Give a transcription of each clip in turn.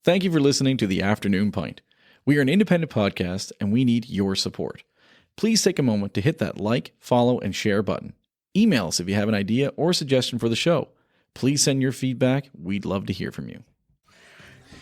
Thank you for listening to The Afternoon Pint. We are an independent podcast and we need your support. Please take a moment to hit that like, follow, and share button. Email us if you have an idea or suggestion for the show. Please send your feedback. We'd love to hear from you.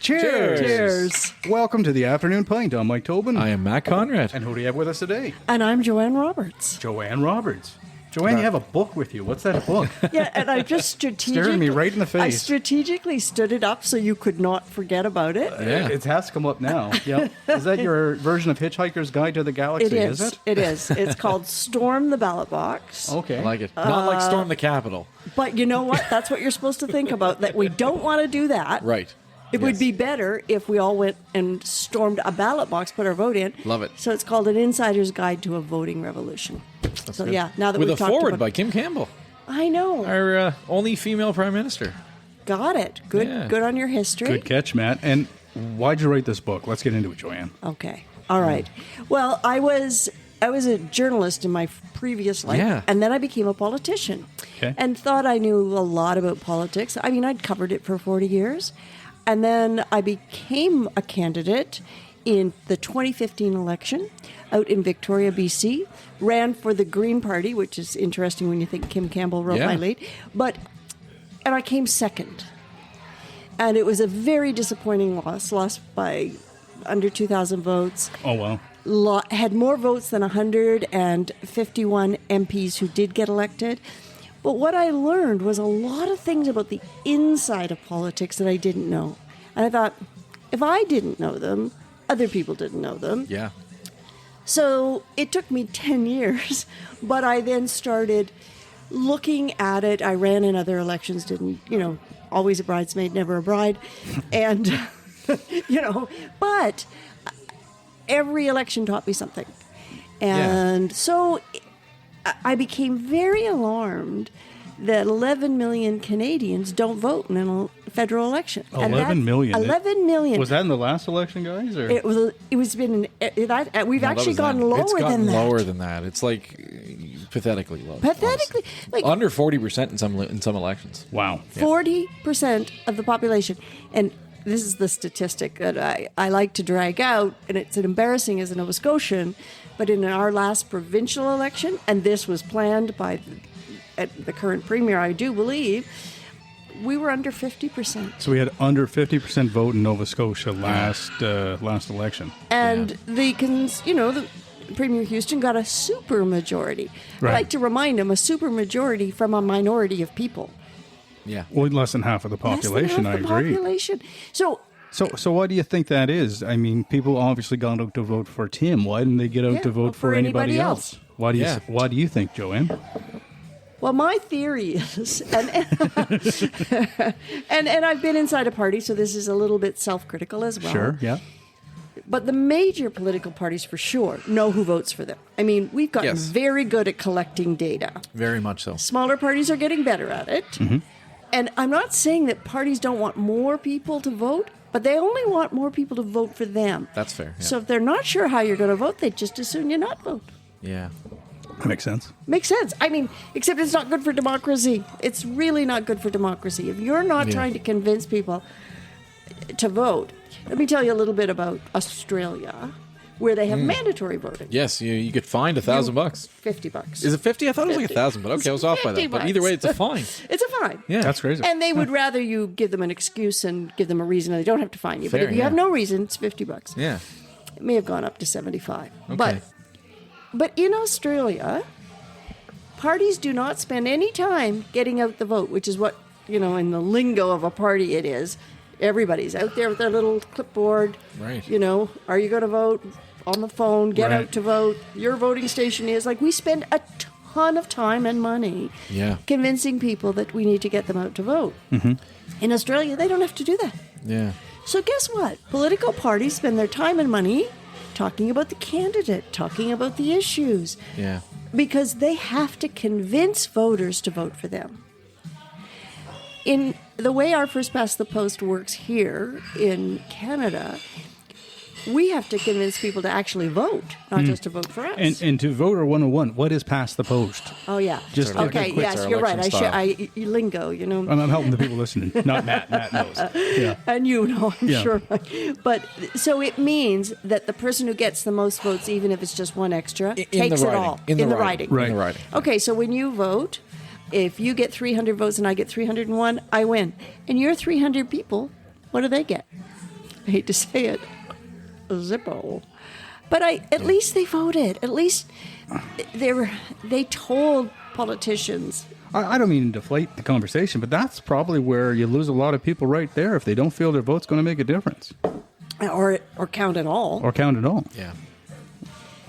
Cheers! Cheers! Welcome to the Afternoon Pint. I'm Mike Tobin. I am Matt Conrad. And who do you have with us today? And I'm Joanne Roberts. Joanne Roberts. Joanne, you have a book with you. What's that book? Yeah, and I just strategically... Staring me right in the face. I strategically stood it up so you could not forget about it. Yeah. It has to come up now. Yeah. Is that your version of Hitchhiker's Guide to the Galaxy? It is. Is it? It is. It's called Storm the Ballot Box. Okay. I like it. Not like Storm the Capitol. But you know what? That's what you're supposed to think about, that we don't want to do that. Right. It would be better if we all went and stormed a ballot box, put our vote in. Love it. So it's called An Insider's Guide to a Voting Revolution. So good. yeah, now that With we've a talked forward about by Kim Campbell, I know. our only female prime minister. Got it. Good. Yeah. Good on your history. Good catch, Matt. And why'd you write this book? Let's get into it, Joanne. Okay. All right. Well, I was a journalist in my previous life, Yeah. and then I became a politician, Okay. and thought I knew a lot about politics. I mean, I'd covered it for 40 years, and then I became a candidate in the 2015 election out in Victoria, BC. Ran for the Green Party, which is interesting when you think Kim Campbell wrote my lead, and I came second. And it was a very disappointing lost by under 2,000 votes. Oh, well. Had more votes than 151 MPs who did get elected. But what I learned was a lot of things about the inside of politics that I didn't know. And I thought, if I didn't know them, other people didn't know them. Yeah. So it took me 10 years, but I then started looking at it. I ran in other elections, didn't, always a bridesmaid, never a bride. And, but every election taught me something. And so I became very alarmed that 11 million Canadians don't vote in a federal election. 11 million? 11 million. Was that in the last election, guys? Or? We've actually gone lower it's than that. lower than that. It's like pathetically low. Pathetically, honestly. Under 40% in some elections. Wow. 40% of the population. And this is the statistic that I like to drag out, and it's embarrassing as a Nova Scotian, but in our last provincial election, and this was planned by the current premier, I do believe, we were under 50%. So we had under 50% vote in Nova Scotia last election. And the Premier Houston got a supermajority. Right. I like to remind him, a supermajority from a minority of people. Yeah. Well, less than half of the population, Less than half I the agree. Population. So why do you think that is? I mean, people obviously got out to vote for Tim. Why didn't they get out to vote for anybody else? Why do you think, Joanne? Well, my theory is, and I've been inside a party, so this is a little bit self-critical as well. Sure, yeah. But the major political parties, for sure, know who votes for them. I mean, we've gotten very good at collecting data. Very much so. Smaller parties are getting better at it. Mm-hmm. And I'm not saying that parties don't want more people to vote, but they only want more people to vote for them. That's fair. Yeah. So if they're not sure how you're going to vote, they just as soon you not vote. Yeah. That makes sense. Makes sense. I mean, except it's not good for democracy. It's really not good for democracy. If you're not trying to convince people to vote, let me tell you a little bit about Australia, where they have mandatory voting. Yes, you get fined $1,000. $50. Is it 50? I thought it was like 1,000, but okay, I was off by that. But either way, it's a fine. It's a fine. Yeah, that's crazy. And they would rather you give them an excuse and give them a reason. They don't have to fine you. Fair, but if you have no reason, it's $50. Yeah. It may have gone up to 75. Okay. But in Australia, parties do not spend any time getting out the vote, which is what, in the lingo of a party it is. Everybody's out there with their little clipboard. Right. Are you going to vote? On the phone, get Right. out to vote. Your voting station is. Like, we spend a ton of time and money convincing people that we need to get them out to vote. Mm-hmm. In Australia, they don't have to do that. Yeah. So guess what? Political parties spend their time and money talking about the candidate, talking about the issues. Yeah. Because they have to convince voters to vote for them. In the way our First Past the Post works here in Canada, we have to convince people to actually vote, not just to vote for us. And to voter 101, what is past the post? Oh, yeah. Just okay, yes, you're right. Lingo, you know. I'm helping the people listening, not Matt. Matt knows. Yeah. And you know, I'm sure. But so it means that the person who gets the most votes, even if it's just one extra, takes it all. In the writing. Right. In the writing. Okay, so when you vote, if you get 300 votes and I get 301, I win. And your 300 people, what do they get? I hate to say it. Zippo. But at least they voted. At least they told politicians. I don't mean to deflate the conversation, but that's probably where you lose a lot of people right there if they don't feel their vote's going to make a difference. Or count at all. Yeah.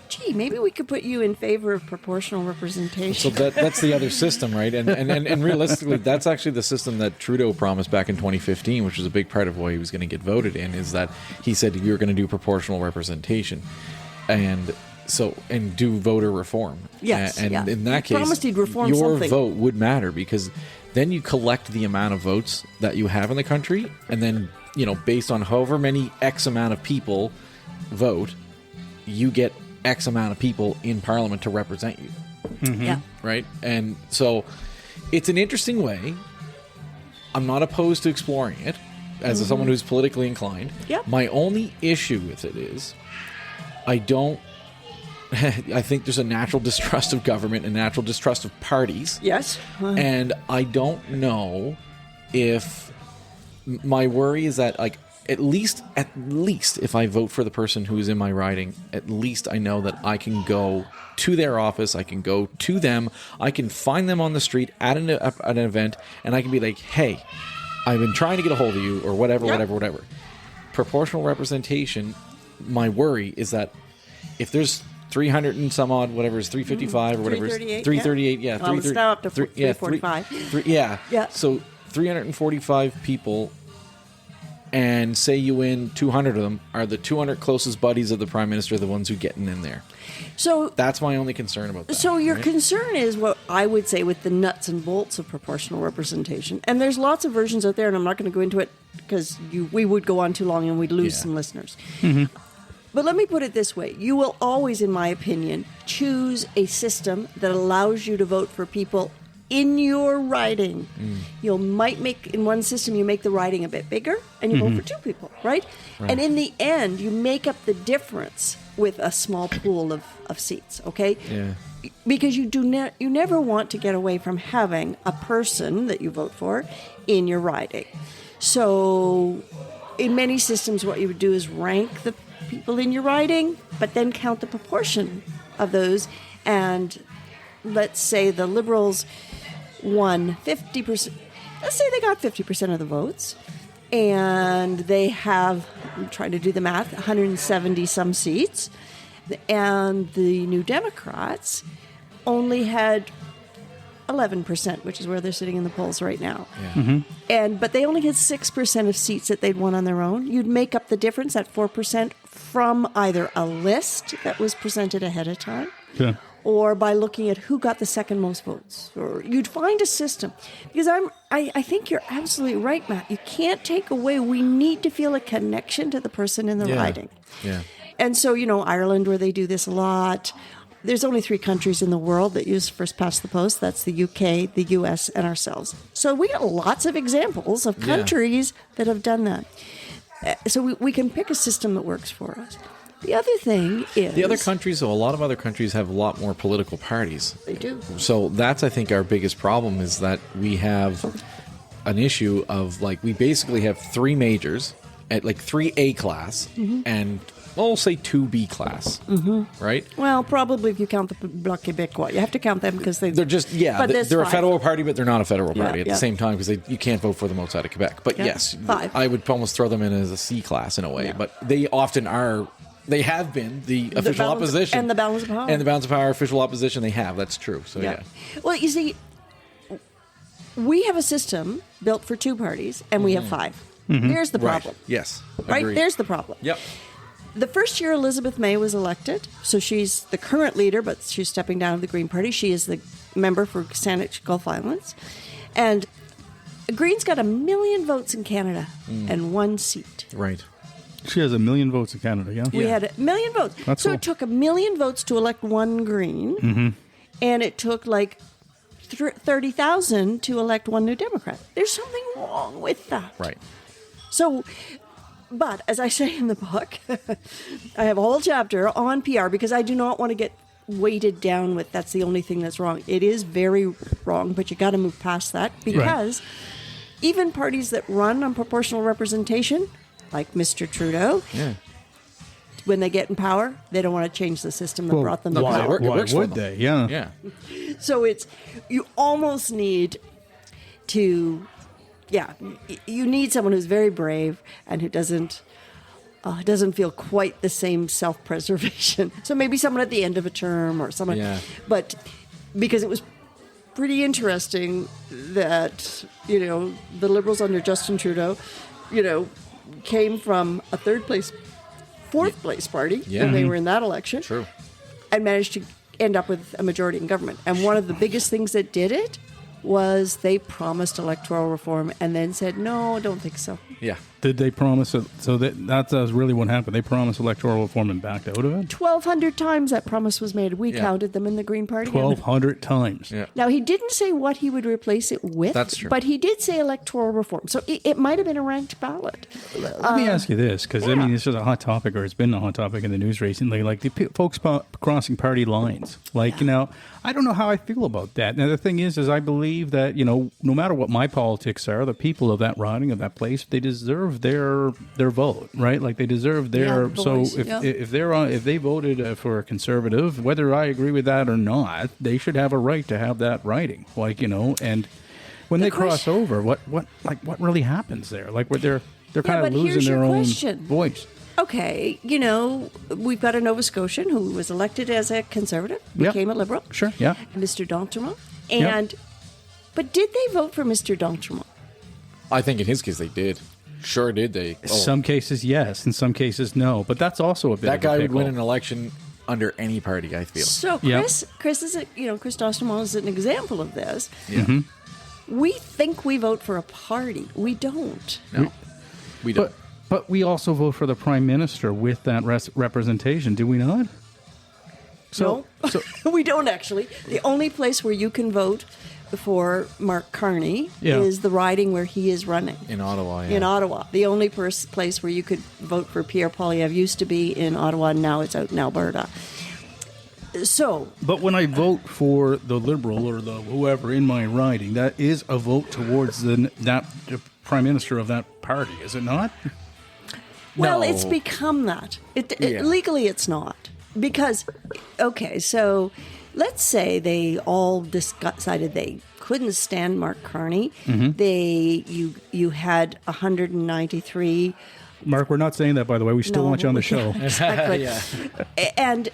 Gee, maybe we could put you in favor of proportional representation. So that's the other system, right? And realistically, that's actually the system that Trudeau promised back in 2015, which was a big part of why he was going to get voted in, is that he said you're going to do proportional representation. And do voter reform. Yes. And in that case, promised he'd reform your something. vote would matter, because then you collect the amount of votes that you have in the country, and then, based on however many X amount of people vote, you get X amount of people in Parliament to represent you. Mm-hmm. Yeah. Right? And so it's an interesting way. I'm not opposed to exploring it as someone who's politically inclined. Yep. My only issue with it is I think there's a natural distrust of government and natural distrust of parties. Yes. And I don't know if my worry is that, like, at least if I vote for the person who is in my riding, at least I know that I can go to their office, I can go to them, I can find them on the street at an event, and I can be like, hey, I've been trying to get a hold of you, or whatever. Proportional representation, my worry is that if there's 300 and some odd, whatever is 355 or whatever, 338, yeah. Well, it's now up to 345. Yeah. Yeah. So 345 people, and say you win 200 of them, are the 200 closest buddies of the Prime Minister the ones who getting in there? So that's my only concern about that. So your concern is what I would say with the nuts and bolts of proportional representation. And there's lots of versions out there, and I'm not going to go into it because we would go on too long and we'd lose some listeners. Mm-hmm. But let me put it this way. You will always, in my opinion, choose a system that allows you to vote for people in your riding. You might make, in one system, you make the riding a bit bigger and you vote for two people, right? And in the end, you make up the difference with a small pool of seats, okay? Yeah. Because you never want to get away from having a person that you vote for in your riding. So in many systems, what you would do is rank the people in your riding, but then count the proportion of those. And let's say the Liberals won 50%. Let's say they got 50% of the votes, and they have, I'm trying to do the math, 170 some seats, and the New Democrats only had 11%, which is where they're sitting in the polls right now. Yeah. Mm-hmm. But they only had 6% of seats that they'd won on their own. You'd make up the difference, that 4%, from either a list that was presented ahead of time, or by looking at who got the second most votes. Or you'd find a system. Because I think you're absolutely right, Matt. You can't take away, we need to feel a connection to the person in the riding. Yeah. And so, Ireland, where they do this a lot, there's only 3 countries in the world that use first past the post. That's the UK, the US, and ourselves. So we got lots of examples of countries that have done that. So we can pick a system that works for us. The other thing is... The other countries, though, a lot of other countries have a lot more political parties. They do. So that's, I think, our biggest problem, is that we have an issue of, like, we basically have 3 majors, at like 3 A class, and, well, we'll say 2 B class, right? Well, probably if you count the Bloc Québécois. You have to count them because they're just, they're a federal party, but they're not a federal party at the same time, because you can't vote for them outside of Quebec. But yes, 5. I would almost throw them in as a C class in a way, but they often are... They have been the official opposition. And the balance of power. And the balance of power, official opposition, they have. That's true. So, yeah. Well, you see, we have a system built for 2 parties, and we have 5. There's the problem. Right. Yes. Right? Agreed. There's the problem. Yep. The first year Elizabeth May was elected, so she's the current leader, but she's stepping down of the Green Party. She is the member for Saanich Gulf Islands. And Greens got 1 million votes in Canada and 1 seat. Right. She has 1 million votes in Canada, yeah? We had 1 million votes. That's so cool. it took 1 million votes to elect one Green, and it took like 30,000 to elect one New Democrat. There's something wrong with that. Right. So, but as I say in the book, I have a whole chapter on PR because I do not want to get weighted down with that's the only thing that's wrong. It is very wrong, but you got to move past that because even parties that run on proportional representation, like Mr. Trudeau, when they get in power, they don't want to change the system that brought them to why, power. It works would for they? Yeah. Yeah. So you almost need to, you need someone who's very brave and who doesn't feel quite the same self-preservation. So maybe someone at the end of a term or someone. Yeah. But because it was pretty interesting that, the Liberals under Justin Trudeau, came from a fourth place party when they were in that election. True. And managed to end up with a majority in government. And one of the biggest things that did it was they promised electoral reform and then said, no, don't think so. Yeah. Did they promise it? So that's really what happened. They promised electoral reform and backed out of it? 1,200 times that promise was made. We counted them in the Green Party. 1,200 times. Yeah. Now, he didn't say what he would replace it with. That's true. But he did say electoral reform. So it might have been a ranked ballot. Let me ask you this, because, this is a hot topic, or it's been a hot topic in the news recently, like the folks crossing party lines. Like, I don't know how I feel about that. Now, the thing is I believe that, no matter what my politics are, the people of that riding, of that place, they deserve their vote, right? Like they deserve their voice, if they voted for a Conservative, whether I agree with that or not, they should have a right to have that riding. Like, and when they cross over, what really happens there? Like where they're kind of losing their own voice. Okay, we've got a Nova Scotian who was elected as a Conservative, became a Liberal. Sure, yeah. Mr. D'Entremont. But did they vote for Mr. D'Entremont? I think in his case they did. Sure did they. In some cases, yes. In some cases, no. But that's also a bit that of a guy would pickle. win an election under any party, I feel. So Chris is Chris D'Entremont is an example of this. Yeah. We think we vote for a party. We don't. No. We don't. But we also vote for the Prime Minister with that representation, do we not? So we don't actually. The only place where you can vote for Mark Carney is the riding where he is running. In Ottawa, In Ottawa. The only place where you could vote for Pierre Poilievre used to be in Ottawa, and now it's out in Alberta. But when I vote for the Liberal or the whoever in my riding, that is a vote towards the Prime Minister of that party, is it not? Well, No. it's become that. Legally, it's not. Because, so let's say they all decided they couldn't stand Mark Carney. You had 193. Mark, we're not saying that, by the way. We still want you on the show. Exactly. And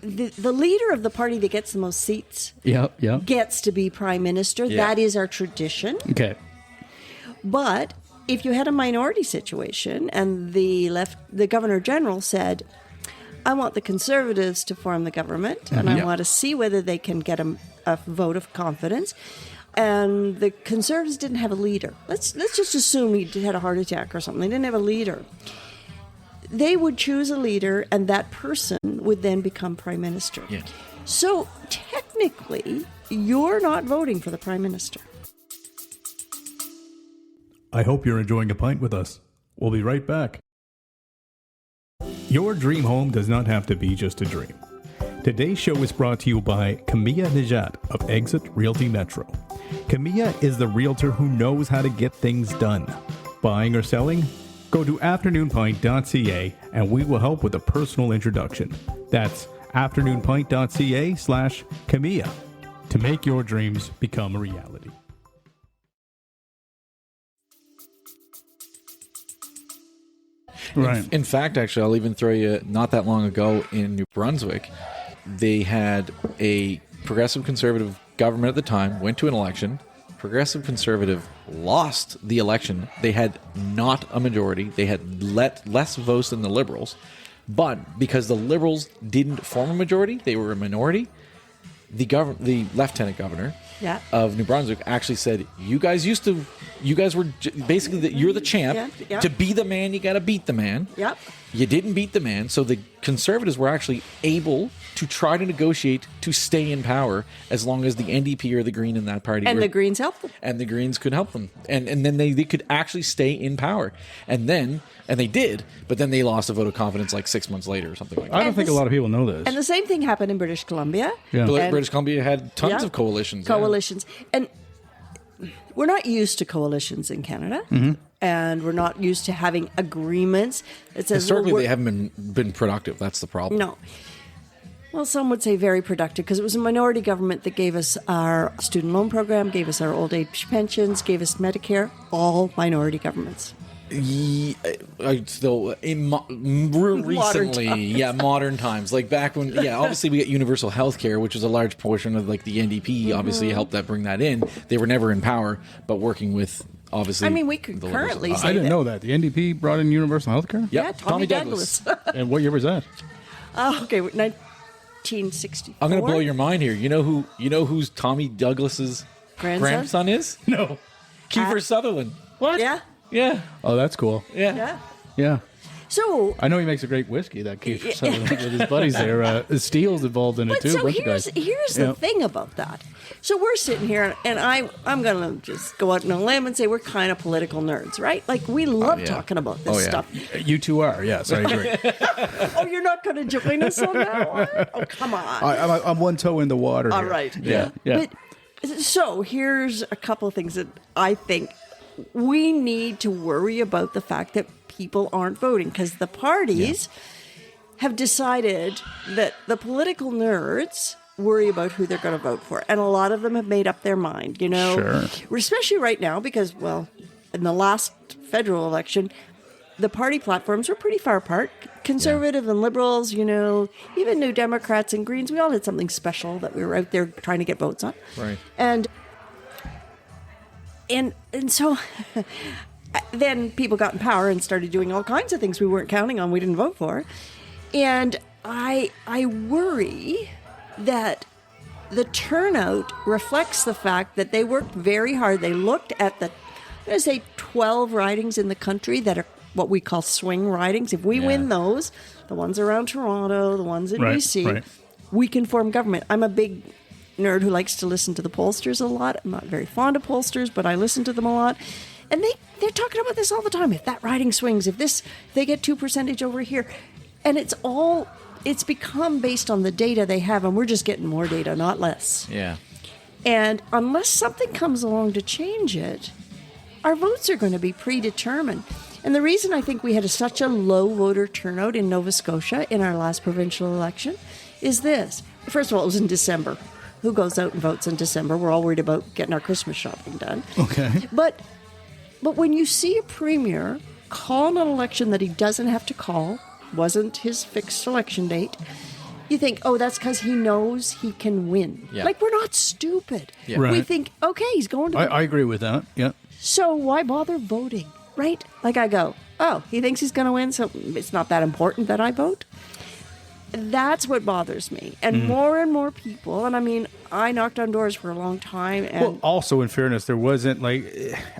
the leader of the party that gets the most seats gets to be Prime Minister. Yeah. That is our tradition. Okay. But if you had a minority situation and the Governor General said, I want the Conservatives to form the government and I want to see whether they can get a vote of confidence, and the Conservatives didn't have a leader. Let's just assume he had a heart attack or something. They didn't have a leader. They would choose a leader and that person would then become Prime Minister. Yeah. So technically, you're not voting for the Prime Minister. I hope you're enjoying a pint with us. We'll be right back. Your dream home does not have to be just a dream. Today's show is brought to you by Camilla Najat of Exit Realty Metro. Camilla is the realtor who knows how to get things done. Buying or selling? Go to afternoonpint.ca and we will help with a personal introduction. That's afternoonpint.ca/Camilla to make your dreams become a reality. Right. In fact, actually, I'll even throw you, not that long ago in New Brunswick, they had a progressive conservative government at the time, went to an election. Progressive conservative lost the election. They had not a majority. They had less votes than the Liberals. But because the Liberals didn't form a majority, they were a minority, the lieutenant governor of New Brunswick actually said, you guys were basically you're the champ. Yeah. To be the man, you got to beat the man. Yep. You didn't beat the man, so the Conservatives were actually able to try to negotiate to stay in power as long as the NDP or the Green in that party And the Greens helped them. and the Greens could help them, and then they could actually stay in power, and they did, but then they lost a vote of confidence like 6 months later or something like that. I don't think a lot of people know this. And the same thing happened in British Columbia. Yeah. But And- British Columbia had tons of coalitions. Coalitions. And we're not used to coalitions in Canada. And we're not used to having agreements. It says, Historically, well, they haven't been productive. That's the problem. No. Well, some would say very productive because it was a minority government that gave us our student loan program, gave us our old age pensions, gave us Medicare, all minority governments. Still, recently, modern times. Like back when, obviously we got universal health care, which was a large portion of like the NDP, obviously helped that bring that in. They were never in power, but working with, obviously. I mean, we could the Liberals. currently say I didn't know that. The NDP brought in universal health care? Yeah, Yeah, Tommy Douglas. And what year was that? Okay, 1964. I'm going to blow your mind here. You know who's Tommy Douglas's grandson is? No. Kiefer Sutherland. What? Yeah, Yeah. Oh, that's cool. Yeah. yeah. Yeah. So, I know he makes a great whiskey, that Keith Sutherland, with his buddies there. Steele's involved in it, but too. a so bunch of here's guys. the Yeah. thing about that. So we're sitting here, and I'm going to just go out on a limb and say we're kind of political nerds, right? Like, we love yeah. talking about this Oh, yeah. stuff. You two are, yes, I agree. Oh, you're not going to join us on that one? Oh, come on. I'm one toe in the water All here. right. Yeah. Yeah. But, so here's a couple of things that I think we need to worry about the fact that people aren't voting because the parties have decided that the political nerds worry about who they're going to vote for. And a lot of them have made up their mind, you know, Sure. especially right now because, well, in the last federal election, the party platforms were pretty far apart. Conservative and liberals, you know, even New Democrats and Greens, we all had something special that we were out there trying to get votes on. Right. And so then people got in power and started doing all kinds of things we weren't counting on, we didn't vote for. And I worry that the turnout reflects the fact that they worked very hard. They looked at the, I'm going to say 12 ridings in the country that are what we call swing ridings. If we win those, the ones around Toronto, the ones in Right, BC, right. we can form government. I'm a big nerd who likes to listen to the pollsters a lot. I'm not very fond of pollsters, but I listen to them a lot. And they're talking about this all the time. If that riding swings, if they get 2% over here. And it's become based on the data they have, and we're just getting more data, not less. Yeah. And unless something comes along to change it, our votes are going to be predetermined. And the reason I think we had such a low voter turnout in Nova Scotia in our last provincial election is this. First of all, it was in December. Who goes out and votes in December? We're all worried about getting our Christmas shopping done. Okay. But when you see a premier call an election that he doesn't have to call, wasn't his fixed election date, you think, oh, that's because he knows he can win. Yeah. Like, we're not stupid. Yeah. Right. We think, okay, he's going to win. I agree with that. Yeah. So why bother voting, right? Like I go, oh, he thinks he's going to win, so it's not that important that I vote. That's what bothers me. And more people, and I mean, I knocked on doors for a long time. And Well, also in fairness, there wasn't like,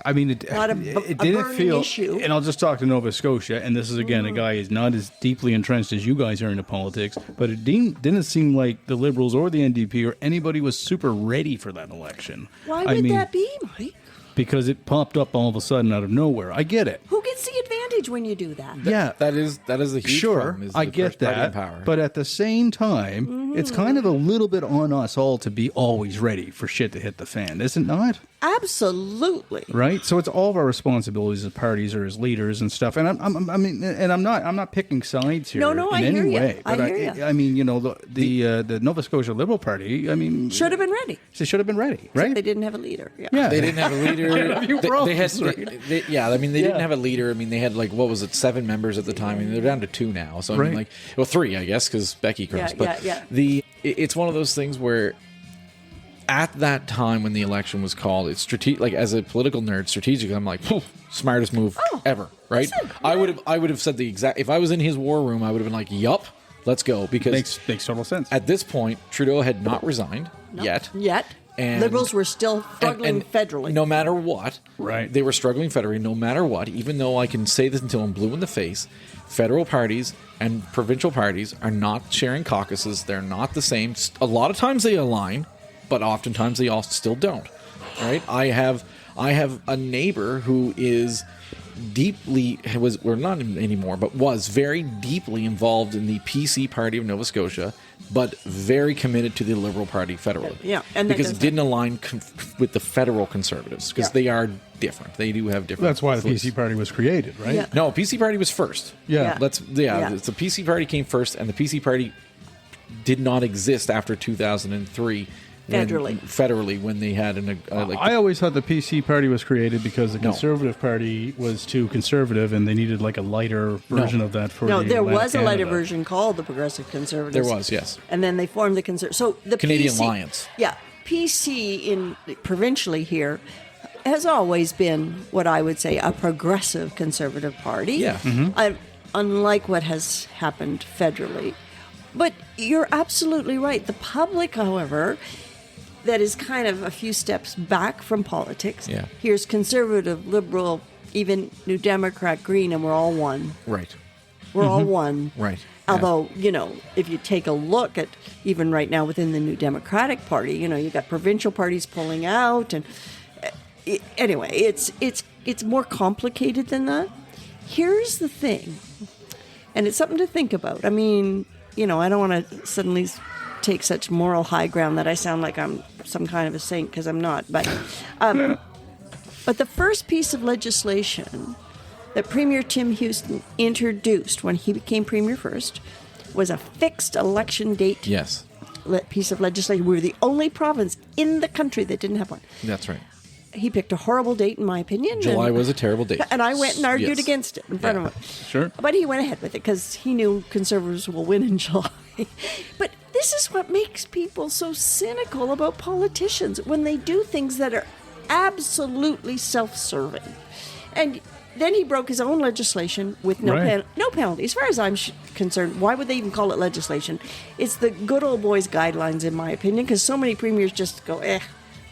I mean, it Not a didn't burning feel. issue. And I'll just talk to Nova Scotia, and this is again a guy who's not as deeply entrenched as you guys are into politics, but it didn't seem like the Liberals or the NDP or anybody was super ready for that election. why I would mean, that be, Mike? Because it popped up all of a sudden out of nowhere. I get it. Who gets the advantage when you do that? Yeah, That is a huge sure, problem. Is I the get first party in that. power. But at the same time, it's kind of a little bit on us all to be always ready for shit to hit the fan, isn't it not? Absolutely. Right, so it's all of our responsibilities as parties or as leaders and stuff. And I'm not picking sides here. No, in I any hear ya. way. I But hear ya. I mean, you know, the Nova Scotia Liberal Party. I mean, Should have been ready. they should have been ready, right? They didn't have a leader. Yeah, They didn't have a leader. You were they had, almost right. I mean, they Yeah. didn't have a leader. I mean, they had like, what was it, 7 members at the time. I mean, they're down to 2 now. So I Right. mean, like, well, 3, I guess, because Becky crossed. Yeah, but yeah. it's one of those things where, at that time when the election was called, it's strategic. Like as a political nerd, strategically, I'm like, smartest move ever, right? listen, I would have said the exact. If I was in his war room, I would have been like, yup, let's go. Because makes total sense. at this point, Trudeau had not resigned yet. Yet. And Liberals were still struggling federally. No matter what. Right. They were struggling federally no matter what, even though I can say this until I'm blue in the face. Federal parties and provincial parties are not sharing caucuses. They're not the same. A lot of times they align, but oftentimes they all still don't. Right? I have a neighbor who is not anymore, but was very deeply involved in the PC party of Nova Scotia, but very committed to the Liberal Party federally. Yeah, and because it didn't align with the federal Conservatives, because they are different. They do have different. That's why the PC party was created, right? Yeah. No, PC party was first. Yeah. The PC party came first, and the PC party did not exist after 2003. Federally, when they had I always thought the PC party was created because the Conservative Party was too conservative, and they needed like a lighter version of that for there Atlantic was a lighter Canada. version called the Progressive Conservatives. There was, yes. And then they formed the Conservative. So the Canadian PC, Alliance. Yeah, PC provincially here has always been what I would say a progressive conservative party. Yeah. Unlike what has happened federally. But you're absolutely right. The public, however, that is kind of a few steps back from politics. Yeah. Here's conservative, liberal, even New Democrat, Green, and we're all one. Right. We're all one. Right. Although, if you take a look at even right now within the New Democratic Party, you've got provincial parties pulling out. And anyway, it's more complicated than that. Here's the thing, and it's something to think about. I mean, I don't want to suddenly take such moral high ground that I sound like I'm some kind of a saint, because I'm not. But the first piece of legislation that Premier Tim Houston introduced when he became Premier first was a fixed election date piece of legislation. We were the only province in the country that didn't have one. That's right. He picked a horrible date, in my opinion. July was a terrible date. And I went and argued against it in front of him. Sure. But he went ahead with it because he knew Conservatives will win in July. But this is what makes people so cynical about politicians, when they do things that are absolutely self-serving. And then he broke his own legislation with no penalty. As far as I'm concerned, why would they even call it legislation? It's the good old boys guidelines, in my opinion, because so many premiers just go,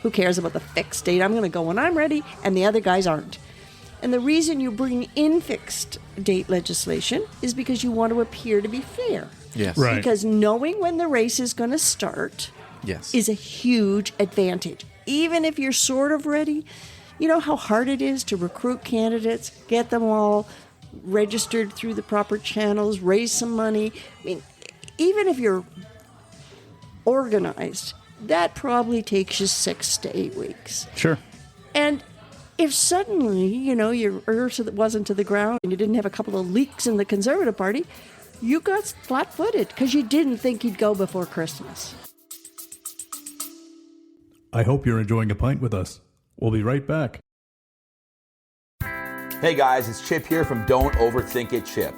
who cares about the fixed date? I'm going to go when I'm ready, and the other guys aren't. And the reason you bring in fixed date legislation is because you want to appear to be fair. Yes. Right. Because knowing when the race is going to start is a huge advantage. Even if you're sort of ready, you know how hard it is to recruit candidates, get them all registered through the proper channels, raise some money. I mean, even if you're organized, that probably takes you 6 to 8 weeks. Sure. And if suddenly, your earth wasn't to the ground and you didn't have a couple of leaks in the Conservative Party, you got flat-footed because you didn't think he'd go before Christmas. I hope you're enjoying a pint with us. We'll be right back. Hey guys, it's Chip here from Don't Overthink It, Chip.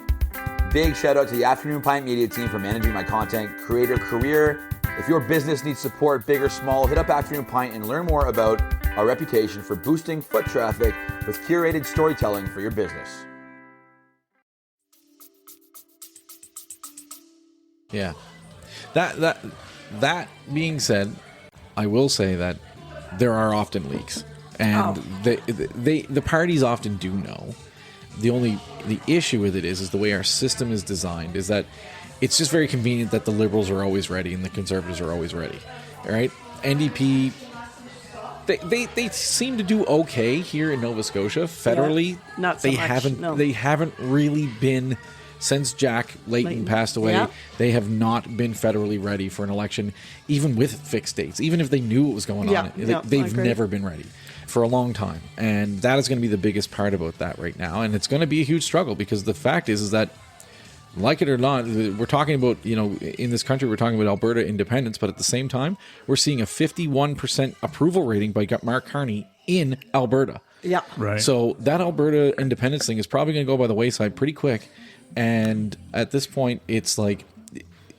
Big shout out to the Afternoon Pint Media team for managing my content creator career. If your business needs support, big or small, hit up Afternoon Pint and learn more about our reputation for boosting foot traffic with curated storytelling for your business. Yeah. That being said, I will say that there are often leaks, and the parties often do know. The issue with it is the way our system is designed is that it's just very convenient that the Liberals are always ready and the Conservatives are always ready. All right? NDP, they seem to do okay here in Nova Scotia federally. Yeah, not so much. They haven't really been. Since Jack Layton passed away, they have not been federally ready for an election, even with fixed dates. Even if they knew what was going on, they've never been ready for a long time. And that is going to be the biggest part about that right now. And it's going to be a huge struggle because the fact is that, like it or not, we're talking about, in this country, we're talking about Alberta independence, but at the same time, we're seeing a 51% approval rating by Mark Carney in Alberta. Yeah. Right. So that Alberta independence thing is probably going to go by the wayside pretty quick. And at this point, it's like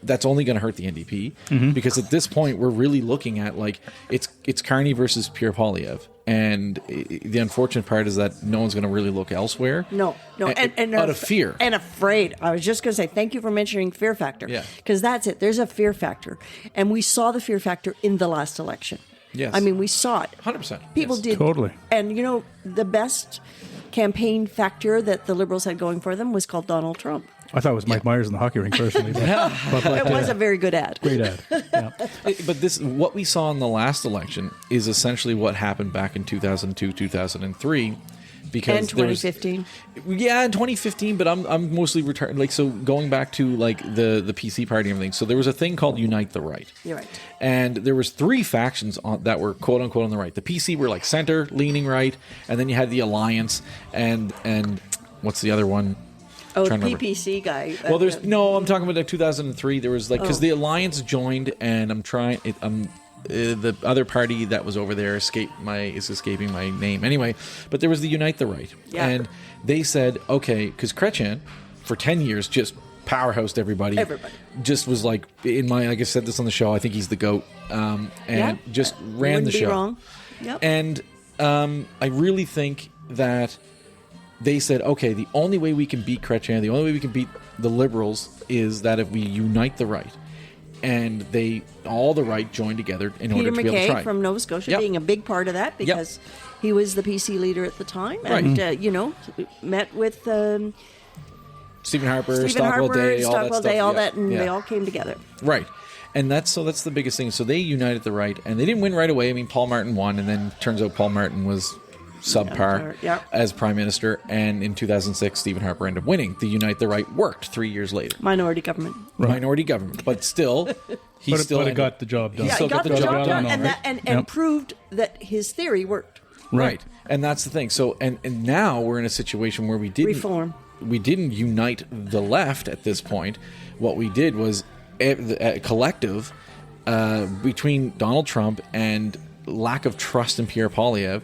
that's only going to hurt the NDP because at this point we're really looking at like it's Carney versus Pierre Poilievre, and the unfortunate part is that no one's going to really look elsewhere. No, and out of fear and afraid. I was just going to say thank you for mentioning fear factor. Yeah, because that's it. There's a fear factor, and we saw the fear factor in the last election. Yes. I mean, we saw it. 100%. People yes. did. Totally. And, the best campaign factor that the Liberals had going for them was called Donald Trump. I thought it was Mike Myers in the hockey rink personally. But, It was a very good ad. great ad. Yeah. But what we saw in the last election is essentially what happened back in 2002, 2003. Because And 2015. In 2015, but I'm mostly retired. Like, so going back to like the PC party and everything. So there was a thing called Unite the Right. You're right. And there was 3 factions that were quote unquote on the right. The PC were like center leaning right, and then you had the Alliance and what's the other one? Oh, the Trying to remember. PPC guy. Well, I'm talking about like 2003. There was like because the Alliance joined, and the other party that was over there is escaping my name anyway. But there was the Unite the Right, and they said okay because Chrétien for 10 years just powerhoused everybody. Just was like like I said this on the show. I think he's the GOAT, and just ran the show. Be wrong. Yep. And I really think that they said, okay, the only way we can beat Chrétien, the only way we can beat the Liberals is that if we unite the right. And all the right joined together in order to be able to try. Peter MacKay from Nova Scotia being a big part of that because he was the PC leader at the time. And, met with Stephen Harper, Stockwell Day, all that stuff. And they all came together. Right. And that's the biggest thing. So they united the right. And they didn't win right away. I mean, Paul Martin won. And then turns out Paul Martin was subpar as prime minister, and in 2006 Stephen Harper ended up winning. The Unite the Right worked 3 years later. Minority government, but still it got the job done. Yeah, still got the job done, and proved that his theory worked. Right, and that's the thing. So and now we're in a situation where we didn't unite the left at this point. What we did was a collective between Donald Trump and lack of trust in Pierre Poilievre.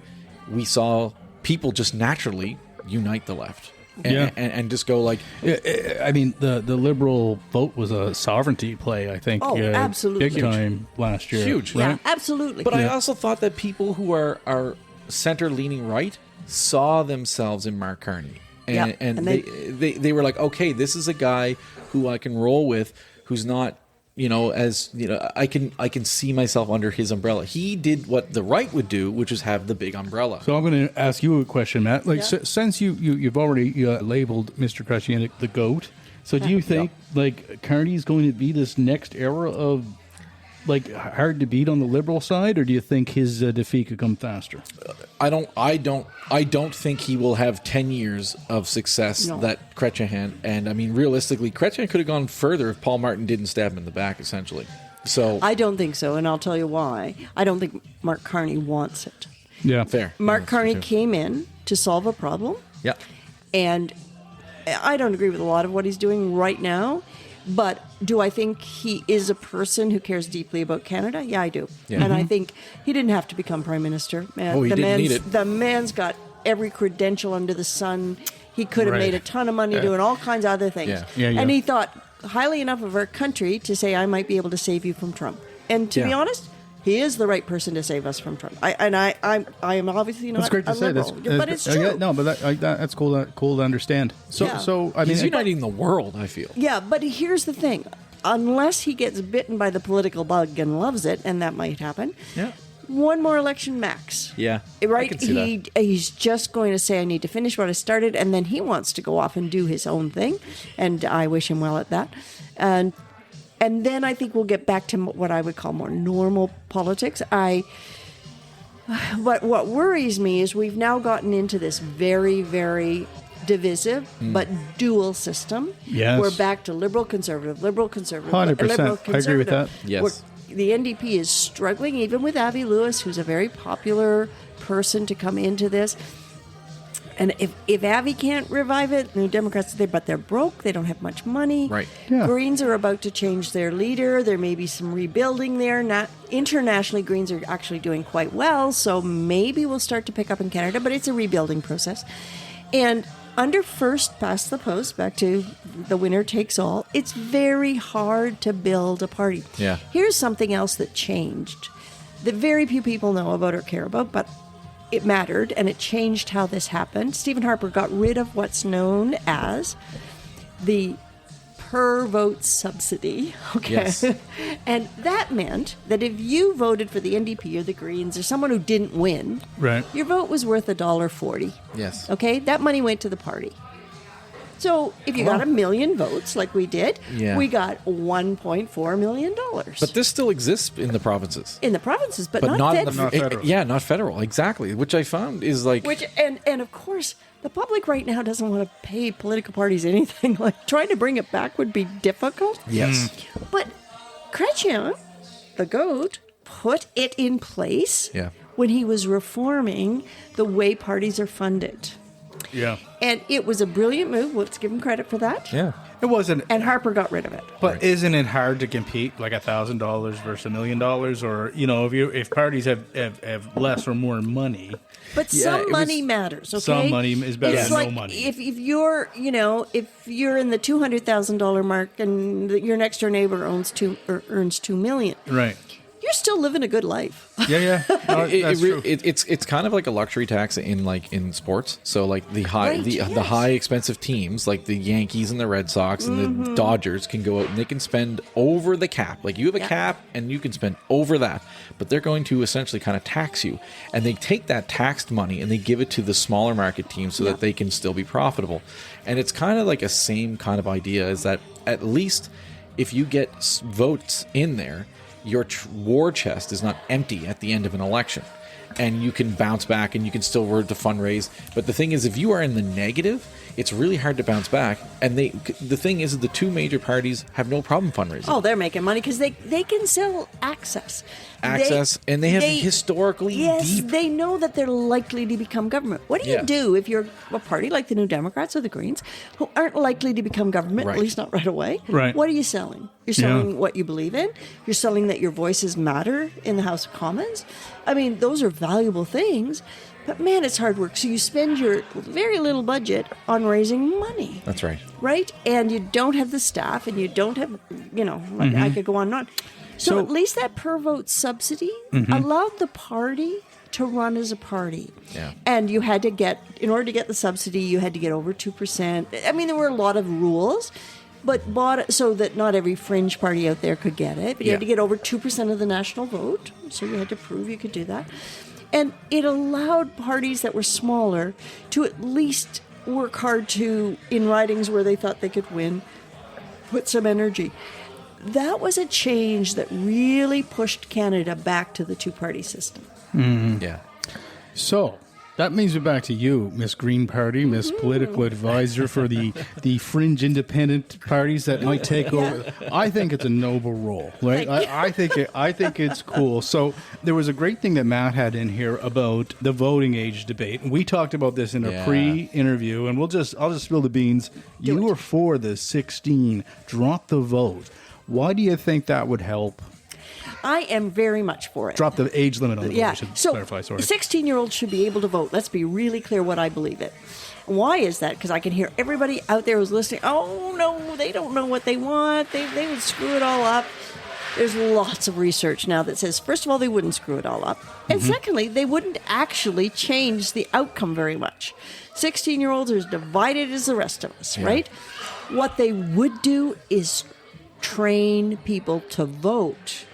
We saw people just naturally unite the left and just go like... I mean, the Liberal vote was a sovereignty play, I think. Oh, absolutely. Big time last year. Huge. Right? Yeah, absolutely. But I also thought that people who are center-leaning right saw themselves in Mark Carney. And they were like, okay, this is a guy who I can roll with, who's not... I can see myself under his umbrella. He did what the right would do, which is have the big umbrella. So I'm going to ask you a question, Matt. Since you've already labeled Mr. Chrétien the GOAT, so do you think Carney's going to be this next era of hard to beat on the Liberal side, or do you think his defeat could come faster? I don't think he will have 10 years of success that Chrétien had. And I mean, realistically, Chrétien could have gone further if Paul Martin didn't stab him in the back, essentially. So I don't think so, and I'll tell you why. I don't think Mark Carney wants it. Yeah, fair. Mark Carney came in to solve a problem. Yeah, and I don't agree with a lot of what he's doing right now. But do I think he is a person who cares deeply about Canada? Yeah, I do. Yeah. And I think he didn't have to become prime minister. He didn't need it. The man's got every credential under the sun. He could have made a ton of money doing all kinds of other things. Yeah. And he thought highly enough of our country to say, I might be able to save you from Trump. And to be honest, he is the right person to save us from Trump. I am obviously not that's great to a say. liberal, but it's true. That's cool to understand. So I mean, he's uniting the world, I feel. Yeah, but here's the thing. Unless he gets bitten by the political bug and loves it, and that might happen, one more election max. Yeah, right? I can see that. He's just going to say, I need to finish what I started, and then he wants to go off and do his own thing, and I wish him well at that. And then I think we'll get back to what I would call more normal politics. But what worries me is we've now gotten into this very, very divisive but dual system. Yes. We're back to liberal, conservative, 100%. liberal, conservative. I agree with that. Yes. The NDP is struggling, even with Avi Lewis, who's a very popular person to come into this. And if Avi can't revive it, the Democrats, they're broke. They don't have much money. Right. Yeah. Greens are about to change their leader. There may be some rebuilding there. Not internationally, Greens are actually doing quite well. So maybe we'll start to pick up in Canada, but it's a rebuilding process. And under first past the post, back to the winner takes all, it's very hard to build a party. Yeah. Here's something else that changed that very few people know about or care about, but it mattered, and it changed how this happened. Stephen Harper got rid of what's known as the per vote subsidy. Okay. Yes. And that meant that if you voted for the NDP or the Greens or someone who didn't win, Right. your vote was worth $1.40. Yes. Okay. That money went to the party. So if you got 1 million votes like we did, Yeah. we got $1.4 million. But this still exists in the provinces. In the provinces, but, But not, federal. the, Not federal. Yeah, not federal. Exactly. Which I found is like... Which and of course, the public right now doesn't want to pay political parties anything. Like trying to bring it back would be difficult. Yes. But Chrétien, the goat, put it in place Yeah. when he was reforming the way parties are funded. Yeah. And it was a brilliant move. Let's give him credit for that. Yeah. It wasn't. And Harper got rid of it. But isn't it hard to compete like $1,000 versus $1 million, or if parties have less or more money? But Yeah, some it money was- matters. Okay, some money is better It's than no like money. If you're if you're in the $200,000 mark and your next door neighbor earns $2 million, Right. you're still living a good life. Yeah. No, that's true. It's kind of like a luxury tax in sports. So like the high Right, the yes. high expensive teams like the Yankees and the Red Sox and the Dodgers can go out and they can spend over the cap. Like you have a Yeah. cap and you can spend over that, but they're going to essentially kind of tax you. And they take that taxed money and they give it to the smaller market teams so Yeah. that they can still be profitable. And it's kind of like a same kind of idea is that at least if you get votes in there, your war chest is not empty at the end of an election, and you can bounce back and you can still work to fundraise. But the thing is, if you are in the negative, it's really hard to bounce back. And the thing is, the two major parties have no problem fundraising. Oh, they're making money because they can sell access. And they have historically yes, deep. they know that they're likely to become government. What do you Yeah. do if you're a party like the New Democrats or the Greens who aren't likely to become government, Right. at least not right away? Right. What are you selling? You're selling what you believe in. You're selling that your voices matter in the House of Commons. I mean, those are valuable things. But man, it's hard work. So you spend your very little budget on raising money. That's right. Right? And you don't have the staff and you don't have, I could go on and on. So at least that per vote subsidy allowed the party to run as a party. Yeah. And you had to in order to get the subsidy, you had to get over 2%. I mean, there were a lot of rules, but so that not every fringe party out there could get it. But you had to Yeah. get over 2% of the national vote. So you had to prove you could do that. And it allowed parties that were smaller to at least work hard in ridings where they thought they could win, put some energy. That was a change that really pushed Canada back to the two-party system. Yeah. So that means we're back to you, Miss Green Party, Miss Political Advisor for the fringe independent parties that might take over. I think it's a noble role, right? I think it's cool. So there was a great thing that Matt had in here about the voting age debate. We talked about this in a Yeah. pre-interview, and I'll just spill the beans. You were for the 16, drop the vote. Why do you think that would help? I am very much for it. Drop the age limit on the vote. I should So clarify, sorry. 16-year-olds should be able to vote. Let's be really clear what I believe it. Why is that? Because I can hear everybody out there who's listening, oh, no, they don't know what they want. They would screw it all up. There's lots of research now that says, first of all, they wouldn't screw it all up. And secondly, they wouldn't actually change the outcome very much. 16-year-olds are as divided as the rest of us, right? What they would do is train people to vote.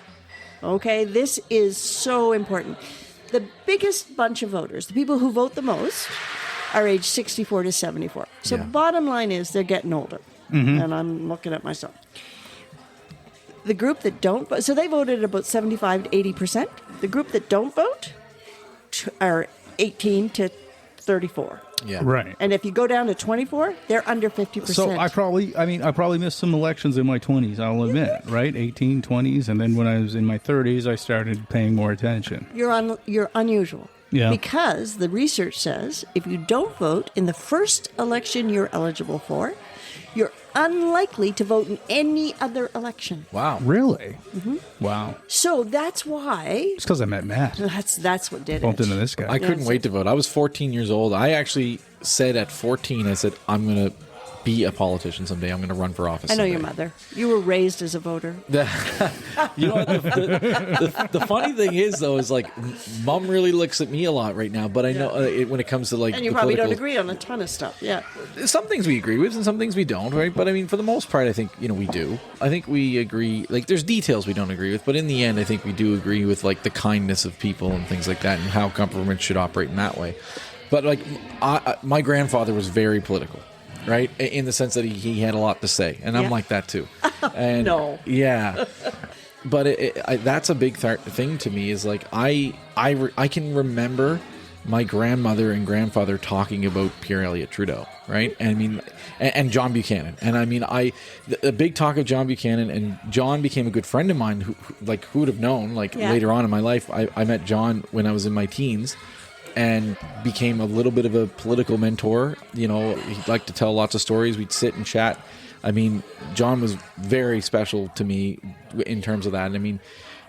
Okay, this is so important. The biggest bunch of voters, the people who vote the most, are age 64 to 74. So Yeah. bottom line is they're getting older. And I'm looking at myself. The group that don't vote, so they voted about 75 to 80%. The group that don't vote are 18 to 34. Yeah. Right. And if you go down to 24, they're under 50%. So I probably missed some elections in my 20s, I'll admit, right? 18, 20s. And then when I was in my 30s, I started paying more attention. You're unusual. Yeah. Because the research says if you don't vote in the first election you're eligible for, you're unlikely to vote in any other election. Wow. Really? Wow. So that's why It's because I met Matt. that's what did Bumped it. into this guy. I couldn't wait to vote. I was 14 years old. I actually said at 14, I said, I'm going to be a politician someday. I'm going to run for office. I know someday. your mother. You were raised as a voter. You know what? The funny thing is, though, is like Mom really looks at me a lot right now. But I know when it comes to like, And you the probably don't political- agree on a ton of stuff. Yeah. Some things we agree with and some things we don't, right? But I mean, for the most part, I think, we do. I think we agree. Like, there's details we don't agree with, but in the end, I think we do agree with like the kindness of people and things like that, and how government should operate in that way. But like, my grandfather was very political, right? In the sense that he had a lot to say, and I'm like that too. And No. yeah. But that's a big thing to me. Is like I can remember my grandmother and grandfather talking about Pierre Elliott Trudeau, right? And I mean, and John Buchanan. And I mean, the big talk of John Buchanan, and John became a good friend of mine. Who would have known? Like later on in my life, I met John when I was in my teens, and became a little bit of a political mentor. He'd like to tell lots of stories. We'd sit and chat. I mean, John was very special to me in terms of that. And I mean,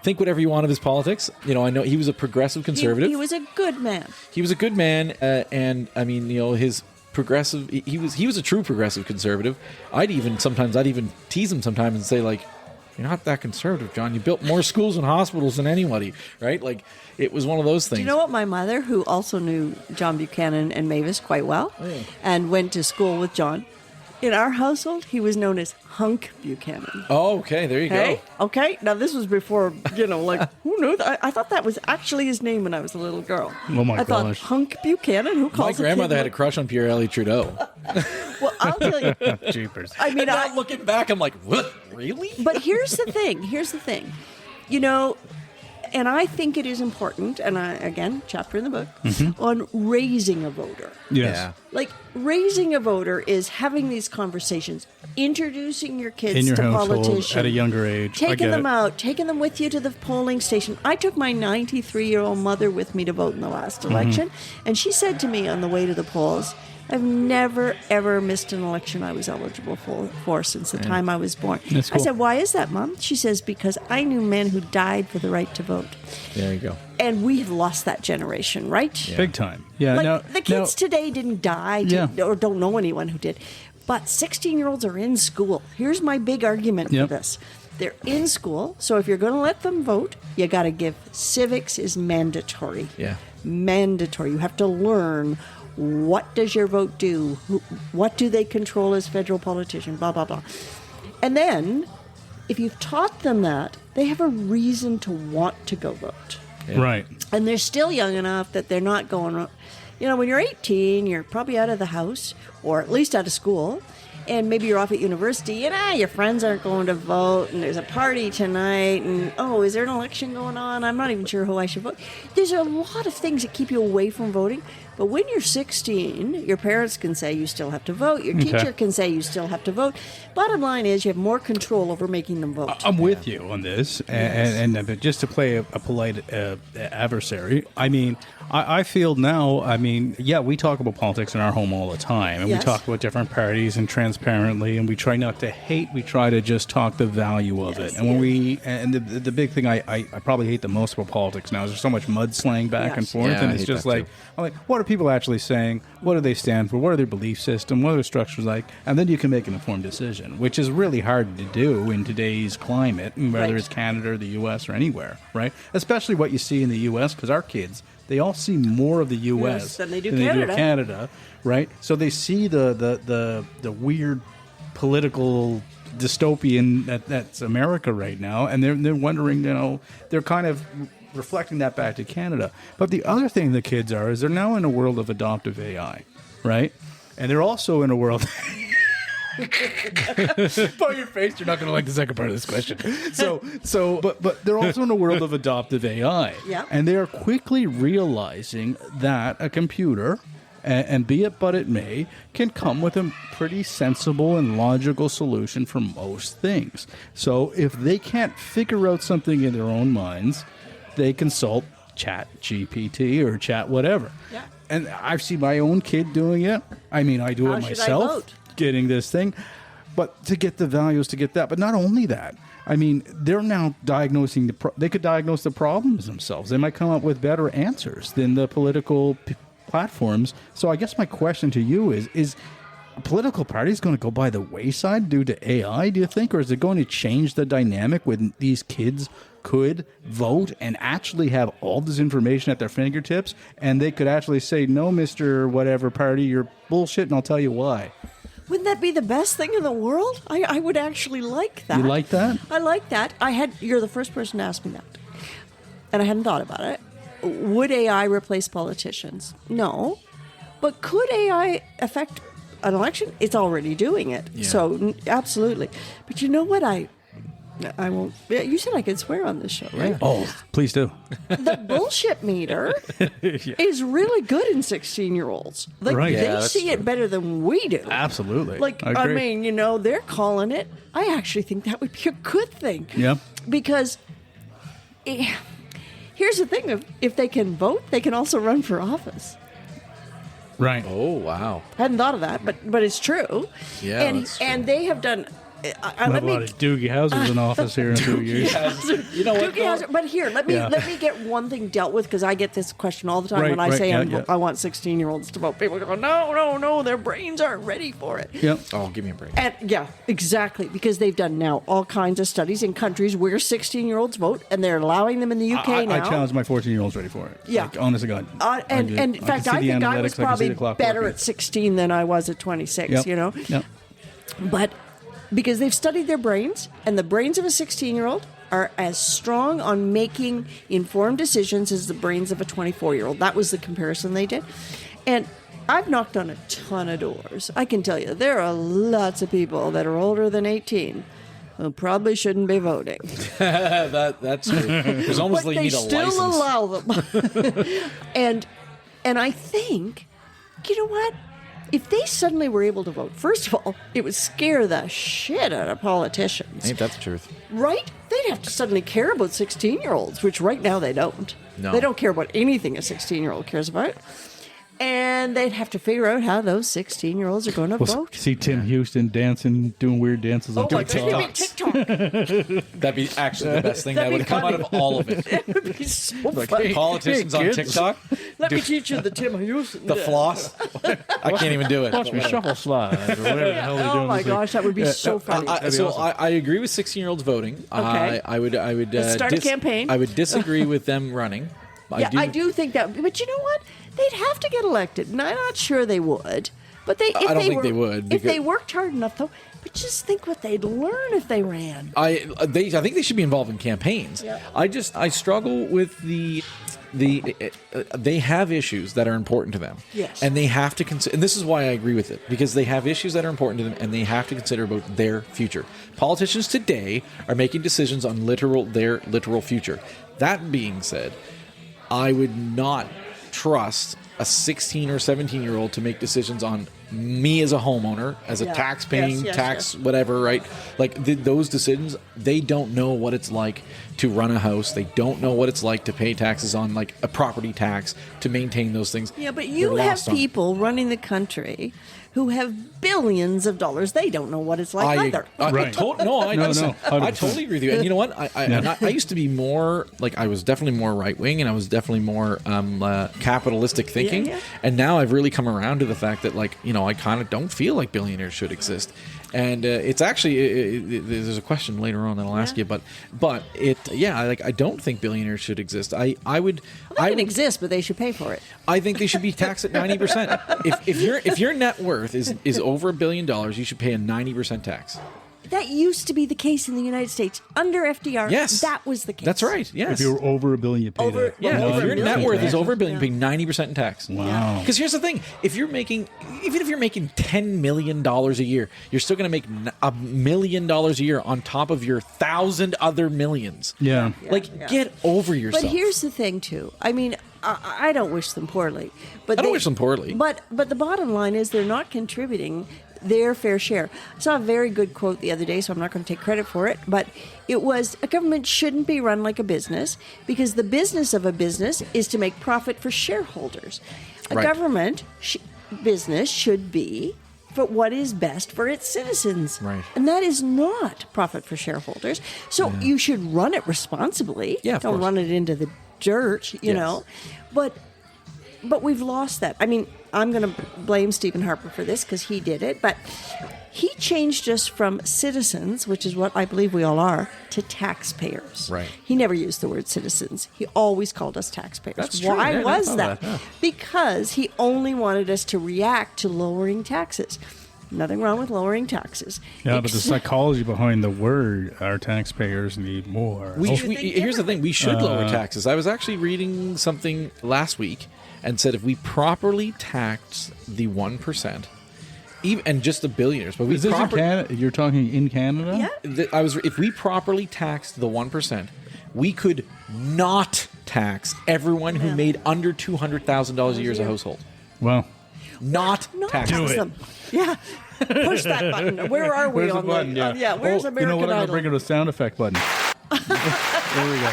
think whatever you want of his politics. I know he was a progressive conservative. He was a good man. He was a good man, and I mean, his progressive. He was a true progressive conservative. I'd even tease him sometimes and say, like, you're not that conservative, John. You built more schools and hospitals than anybody, right? Like, it was one of those things. Do you know what? My mother, who also knew John Buchanan and Mavis quite well, and went to school with John, in our household, he was known as Hunk Buchanan. Oh, okay. There you go. Okay. Now, this was before, like, who knew that? I thought that was actually his name when I was a little girl. Oh, my I thought, gosh. Hunk Buchanan? Who calls My grandmother had a kid crush on Pierre Elliott Trudeau. Well, I'll tell you. Jeepers. I mean, Now looking back, I'm like, what? Really? But here's the thing. And I think it is important, and again, chapter in the book, on raising a voter. Yes. Yeah. Like, raising a voter is having these conversations, introducing your kids In your to household politicians. at a younger age. I Taking get them it. out, taking them with you to the polling station. I took my 93-year-old mother with me to vote in the last election, and she said to me on the way to the polls, I've never, ever missed an election I was eligible for since the time I was born. That's I cool. said, why is that, Mom? She says, because I knew men who died for the right to vote. There you go. And we have lost that generation, right? Big time. Yeah. Like, the kids today didn't die or don't know anyone who did. But 16-year-olds are in school. Here's my big argument for this. They're in school, so if you're going to let them vote, you got to give civics is mandatory. Yeah. Mandatory. You have to learn what does your vote do? What do they control as federal politician? Blah, blah, blah. And then, if you've taught them that, they have a reason to want to go vote. Yeah. Right. And they're still young enough that they're not going, when you're 18, you're probably out of the house, or at least out of school, and maybe you're off at university, and your friends aren't going to vote, and there's a party tonight, and is there an election going on? I'm not even sure who I should vote. There's a lot of things that keep you away from voting. But when you're 16, your parents can say you still have to vote. Your teacher can say you still have to vote. Bottom line is you have more control over making them vote. I'm with you on this. And just to play a polite adversary, I mean, I feel now, we talk about politics in our home all the time. And we talk about different parties and transparently. And we try not to hate. We try to just talk the value of it. And when the big thing I probably hate the most about politics now is there's so much mudslinging back and forth. Yeah, and I it's hate just that like, too. I'm like, what are people actually saying? What do they stand for? What are their belief system? What are their structures like? And then you can make an informed decision, which is really hard to do in today's climate, whether it's Canada or the U.S. or anywhere, right? Especially what you see in the U.S., because our kids, they all see more of the U.S. than they do Canada, right? So they see the weird political dystopian that's America right now, and they're wondering, they're kind of reflecting that back to Canada. But the other thing the kids is they're now in a world of adoptive AI, right? And they're also in a world... By your face, you're not going to like the second part of this question. But they're also in a world of adoptive AI. Yeah. And they are quickly realizing that a computer, and be it but it may, can come with a pretty sensible and logical solution for most things. So if they can't figure out something in their own minds, they consult Chat GPT or Chat whatever. Yeah. And I've seen my own kid doing it. I mean, I do How it should I myself, vote? getting this thing. But to get the values, to get that. But not only that. I mean, they're now diagnosing they could diagnose the problems themselves. They might come up with better answers than the political platforms. So I guess my question to you is political parties going to go by the wayside due to AI, do you think? Or is it going to change the dynamic when these kids could vote and actually have all this information at their fingertips, and they could actually say, no, Mr. whatever party, you're bullshit, and I'll tell you why. Wouldn't that be the best thing in the world? I would actually like that. You like that? I like that. You're the first person to ask me that. And I hadn't thought about it. Would AI replace politicians? No. But could AI affect an election? It's already doing it. Yeah. So, absolutely. But you know what? I won't. You said I could swear on this show, right? Oh, please do. The bullshit meter is really good in 16-year-olds. Like, Right. they Yeah, see it better than we do. Absolutely. Like, I I agree. mean, they're calling it. I actually think that would be a good thing. Yeah. Because here's the thing. If they can vote, they can also run for office. Right. Oh, wow. Hadn't thought of that, but it's true. Yeah, and that's true. and they have done. We'll have a lot of Doogie Howsers in office here in 2 years. You know what? Doogie Howser, but here, let me get one thing dealt with, because I get this question all the time Right, when I right, say yeah. I want 16-year-olds to vote. People go, no, their brains aren't ready for it. Yep. Oh, give me a break. And yeah, exactly, because they've done now all kinds of studies in countries where 16-year-olds vote, and they're allowing them in the UK I now. challenge my 14-year-olds ready for it. Yeah. Like, honest to God. And in fact, I think I was probably better at 16 than I was at 26, Yep. Yep. But because they've studied their brains, and the brains of a 16-year-old are as strong on making informed decisions as the brains of a 24-year-old. That was the comparison they did. And I've knocked on a ton of doors. I can tell you, there are lots of people that are older than 18 who probably shouldn't be voting. That's true. There's almost But like you they need a still license. allow them. and I think, you know what? If they suddenly were able to vote, first of all, it would scare the shit out of politicians. Ain't that the truth? Right? They'd have to suddenly care about 16-year-olds, which right now they don't. No. They don't care about anything a 16-year-old cares about. And they'd have to figure out how those 16-year-olds are going to vote. See Tim Houston dancing, doing weird dances on Oh my TikTok. God, TikTok. That'd be actually the best thing That'd that be would come out funny. of all of it. It would be so Like, funny. politicians Hey, on kids. TikTok, Let me teach you the Tim Houston. the floss. I can't even do it. Watch me shuffle slide or whatever the hell they're doing. Oh my this week. gosh, that would be so funny. I agree with 16-year-olds voting. Okay. I would Let's start a campaign. I would disagree with them running. I do think that, but you know what? They'd have to get elected, and I'm not sure they would. But I don't think they would, If they because- worked hard enough, though. But just think what they'd learn if they ran. I think they should be involved in campaigns. Yeah. I struggle with they have issues that are important to them. Yes. And they have to consider, and this is why I agree with it, because they have issues that are important to them, and they have to consider about their future. Politicians today are making decisions on their literal future. That being said, I would not trust a 16 or 17-year-old to make decisions on me as a homeowner, as a Yeah. tax-paying, Yes. whatever, right? Like those decisions, they don't know what it's like to run a house. They don't know what it's like to pay taxes on like a property tax, to maintain those things. Yeah, but They're you have lost on- people running the country who have billions of dollars. They don't know what it's like either. Right. I No, I totally agree with you. And you know what? I used to be more like, I was definitely more right wing, and I was definitely more capitalistic thinking. Yeah. And now I've really come around to the fact that, like, I kind of don't feel like billionaires should exist. And it's actually there's a question later on that I'll ask you, but I don't think billionaires should exist. I would. They can exist, but they should pay for it. I think they should be taxed at 90%. If your net worth is over $1 billion, you should pay a 90% tax. That used to be the case in the United States under FDR. Yes, that was the case. That's right. Yes. If you're over $1 billion, you pay Over- that. Yeah, Well, if your over net $1 worth billion. is over $1 billion, you pay 90% in tax. Wow. Because here's the thing: even if you're making $10 million a year, you're still going to make $1 million a year on top of your 1,000 other millions. Yeah. Get over yourself. But here's the thing, too. I mean, I don't wish them poorly. But I don't wish them poorly. But the bottom line is they're not contributing their fair share. I saw a very good quote the other day, so I'm not going to take credit for it, but it was, a government shouldn't be run like a business, because the business of a business is to make profit for shareholders. A Right. government business should be for what is best for its citizens. Right. And that is not profit for shareholders. So you should run it responsibly. Yeah, of Don't course. run it into the dirt, you Yes. know. But we've lost that. I mean, I'm going to blame Stephen Harper for this because he did it, but he changed us from citizens, which is what I believe we all are, to taxpayers. Right. He never used the word citizens. He always called us taxpayers. That's true. Why Yeah, I was thought that? that, yeah. Because he only wanted us to react to lowering taxes. Nothing wrong with lowering taxes. Yeah, but the psychology behind the word, our taxpayers need more. Here's the thing: we should lower taxes. I was actually reading something last week and said if we properly tax the 1%, even and just the billionaires, but we Is this in Canada? You're talking in Canada? Yeah. if we properly taxed the 1%, we could not tax everyone who made under $200,000 a year as a household. Well, Not tax tax them. Yeah. Push that button. Where are we where's on the button? the... where's American you know what? I'm going Idol? to bring it a sound effect button. There we go.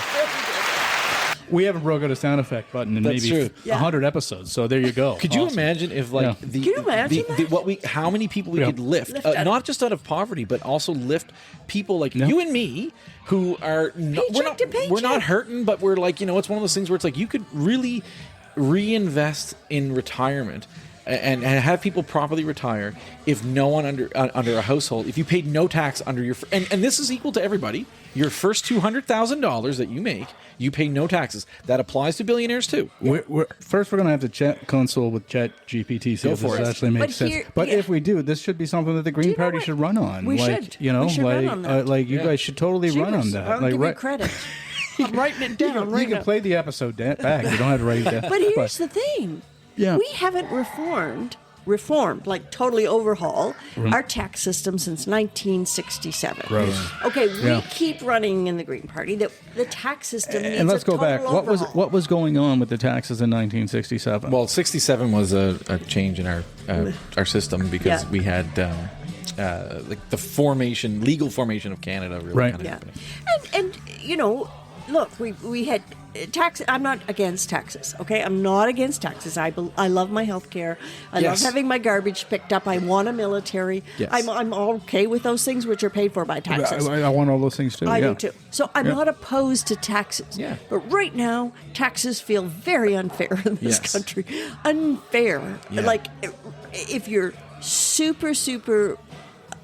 We haven't broke out a sound effect button in That's maybe true. 100 episodes, so there you go. Could you Awesome. imagine if, like, Yeah. the, Can you imagine that? how many people we Yeah. could lift, Lift out of- not just out of poverty, but also lift people like you and me who are Paycheck to paycheck. we're not hurting, but we're like, it's one of those things where it's like you could really reinvest in retirement and have people properly retire if no one under a household, if you paid no tax under your and this is equal to everybody. Your first $200,000 that you make, you pay no taxes. That applies to billionaires too. First, we're going to have to console with Chat GPT, see Go if for this it. actually makes But sense. here- But yeah. if we do, this should be something that the Green you know Party what? should run on. We like, should. You know, We should like, run on that. you guys should totally run on that. I'll like, give you credit. I'm writing it down right you can now. play the episode back. You don't have to write it down. But here's the thing. Yeah. We haven't reformed, like totally overhaul our tax system since 1967. Gross. Okay, we Yeah. keep running in the Green Party that the tax system needs And let's a go total back. overhaul. What was going on with the taxes in 1967? Well, 67 was a change in our system because Yeah. we had like the legal formation of Canada really Right. kind of Yeah, happening. and look, we had tax. I'm not against taxes. Okay, I'm not against taxes. I love my health care. I Yes. love having my garbage picked up. I want a military. Yes. I'm okay with those things which are paid for by taxes. I want all those things too. I yeah. do too. So I'm not opposed to taxes. Yeah. But right now, taxes feel very unfair in this Yes. country. Unfair. Yeah. Like, if you're super, super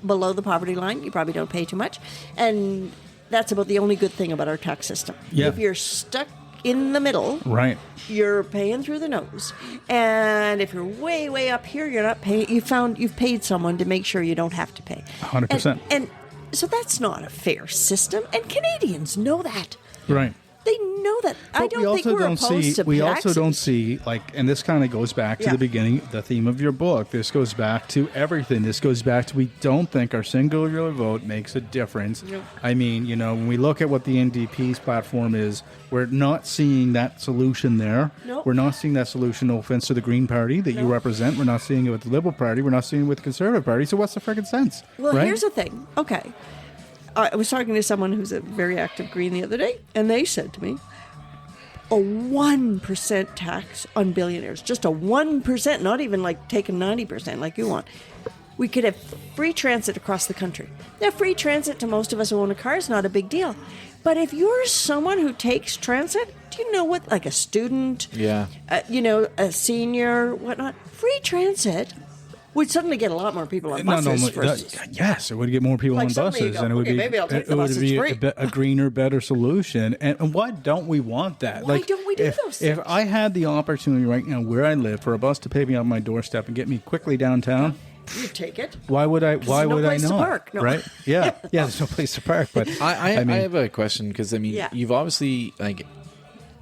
below the poverty line, you probably don't pay too much. And that's about the only good thing about our tax system. Yeah. If you're stuck in the middle, Right. you're paying through the nose. And if you're way, way up here, you're not paying. You've paid someone to make sure you don't have to pay. 100%. And so that's not a fair system. And Canadians know that. Right. They know that. I But don't think we're opposed to we taxes. also don't see, like, and this kind of goes back to Yeah. the beginning, the theme of your book. This goes back to everything. This goes back to we don't think our singular vote makes a difference. Yep. I mean, when we look at what the NDP's platform is, we're not seeing that solution there. Nope. We're not seeing that solution, no offense to the Green Party that you Nope. represent. We're not seeing it with the Liberal Party. We're not seeing it with the Conservative Party. So what's the friggin' sense? Well, right? here's the thing. Okay. I was talking to someone who's a very active Green the other day, and they said to me, a 1% tax on billionaires, just a 1%, not even like taking 90% like you want. We could have free transit across the country. Now, free transit to most of us who own a car is not a big deal. But if you're someone who takes transit, do you know what, like a student, Yeah. A senior, whatnot, free transit would suddenly get a lot more people on buses. Yes, it would get more people Like on suddenly you buses, go, and it would okay, be maybe I'll take the it bus, would it's be free. a greener, better solution. And why don't we want that? Why don't we do those If things? I had the opportunity right now where I live for a bus to pick me up my doorstep and get me quickly downtown, You take it. why would I? Why there's no would I place to not? park, no. Right? Yeah, yeah. There's no place to park. But I have a question because Yeah. you've obviously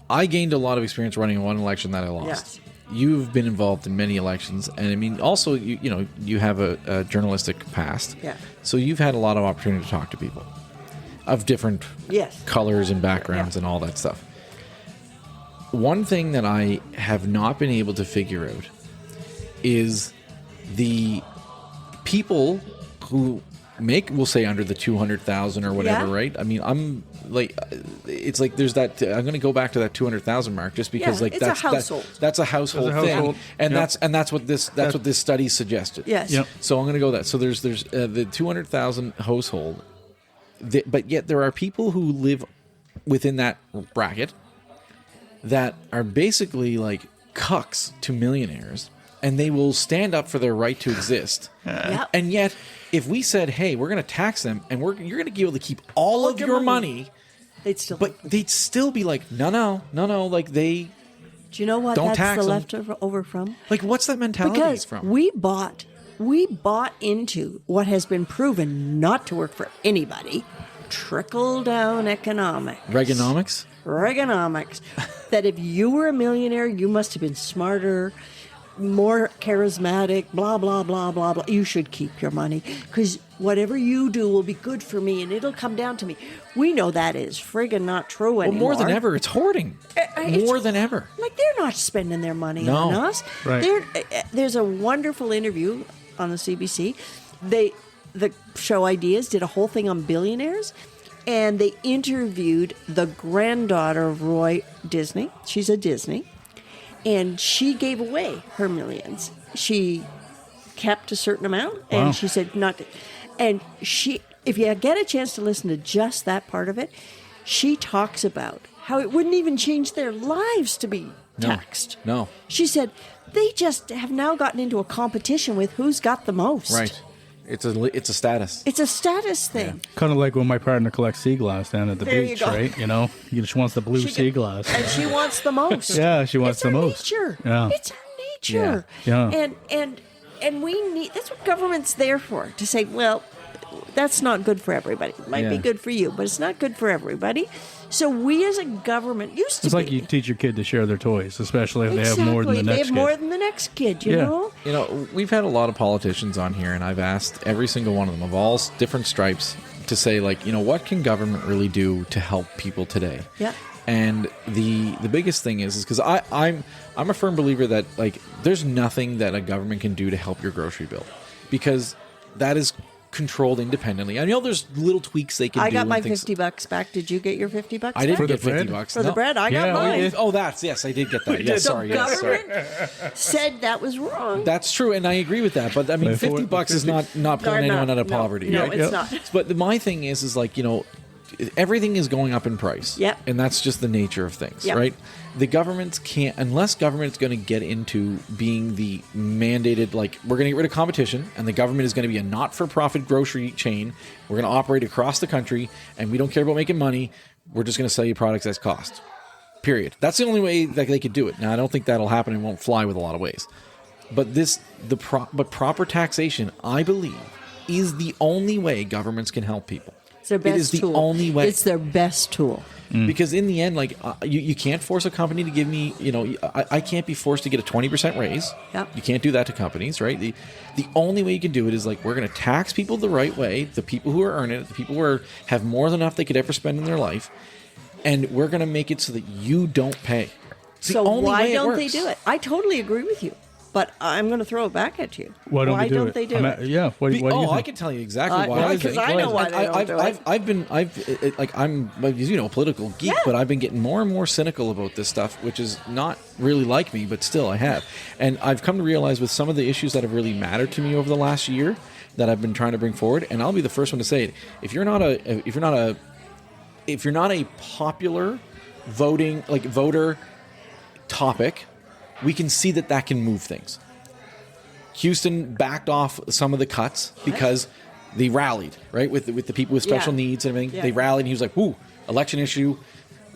I gained a lot of experience running one election that I lost. Yes. You've been involved in many elections, and also you have a journalistic past. Yeah. So you've had a lot of opportunity to talk to people of different Yes. colors and backgrounds and all that stuff. One thing that I have not been able to figure out is the people who we'll say under the 200,000 or whatever, Yeah. right? I mean, I'm like, it's like there's that. I'm going to go back to that 200,000 mark just because, Yeah, like, it's a that's household. that's a household It's a household. thing, and Yep. that's what this study suggested. Yes. Yep. So I'm going to go that. So there's the 200,000 household, but yet there are people who live within that bracket that are basically like cucks to millionaires and they will stand up for their right to exist. Yep. And yet, if we said, "Hey, we're going to tax them, and you're going to be able to keep all of your money," they'd still be like, no. Like Do you know what don't that's tax the them. leftover from? Like, what's that mentality Because from? we bought into what has been proven not to work for anybody. Trickle down economics. Reaganomics? Reaganomics. That if you were a millionaire, you must have been smarter, more charismatic, blah, blah, blah, blah, blah. You should keep your money because whatever you do will be good for me and it'll come down to me. We know that is friggin' not true anymore. Well, more than ever, it's hoarding. More than ever. Like, they're not spending their money on us. Right. There's a wonderful interview on the CBC. The show Ideas did a whole thing on billionaires, and they interviewed the granddaughter of Roy Disney. She's a Disney, and she gave away her millions. She kept a certain amount, and she said not to, and she, if you get a chance to listen to just that part of it, she talks about how it wouldn't even change their lives to be taxed. No. She said they just have now gotten into a competition with who's got the most. Right. It's a status. It's a status thing. Kind of like when my partner collects sea glass down at the There you beach, go. right? You know, he just wants the blue sea glass. And she wants the most. Yeah, she wants It's the our most. Nature. Yeah. It's our nature. Yeah. And we need, that's what government's there for, to say, well, that's not good for everybody. It might be good for you, but it's not good for everybody. So we as a government used to It's like you teach your kid to share their toys, especially if they have more than the They next have more kid. than the next kid, you know? You know, we've had a lot of politicians on here, and I've asked every single one of them of all different stripes to say, like, you know, what can government really do to help people today? Yeah. And the biggest thing is because I'm a firm believer that, like, there's nothing that a government can do to help your grocery bill, because that is controlled independently. I know there's little tweaks they can do. I got my and things. $50 back. Did you get your $50 back? I didn't For the get $50 bread? For the No. bread, I got Yeah, we mine. did. Oh, yes, I did get that. Yes, So sorry. Yes, sorry. government said that was wrong. That's true, and I agree with that. But I mean, But for- $50 is not pulling anyone out of poverty. No, right? it's not. But my thing is like, you know, everything is going up in price. Yep. And that's just the nature of things, Yep. right? The governments can't, unless government's going to get into being the mandated, like, we're going to get rid of competition, and the government is going to be a not-for-profit grocery chain. We're going to operate across the country, and we don't care about making money. We're just going to sell you products as cost. Period. That's the only way that they could do it. Now, I don't think that'll happen. It won't fly with a lot of ways. But but proper taxation, I believe, is the only way governments can help people. It's their best It is the tool. only way. It's their best tool. Because in the end, like, you can't force a company to give me, you know, I can't be forced to get a 20% raise. Yep. You can't do that to companies, right? The only way you can do it is, like, we're going to tax people the right way, the people who are earning it, the people who have more than enough they could ever spend in their life, and we're going to make it so that you don't pay. It's the So only why way it don't they works. do it? I totally agree with you, but I'm going to throw it back at you. Why don't they do it? they do I'm it? Yeah. What do you I think? can tell you exactly why. yeah, I because think. I know why they don't do it. I'm, as you know, a political geek, but I've been getting more and more cynical about this stuff, which is not really like me, but still I have. And I've come to realize with some of the issues that have really mattered to me over the last year that I've been trying to bring forward, and I'll be the first one to say it. If you're not a popular voter topic, we can see that can move things. Houston backed off some of the cuts because they rallied, right, with the people with special needs and everything. Yeah. They rallied, and he was like, "Woo, election issue,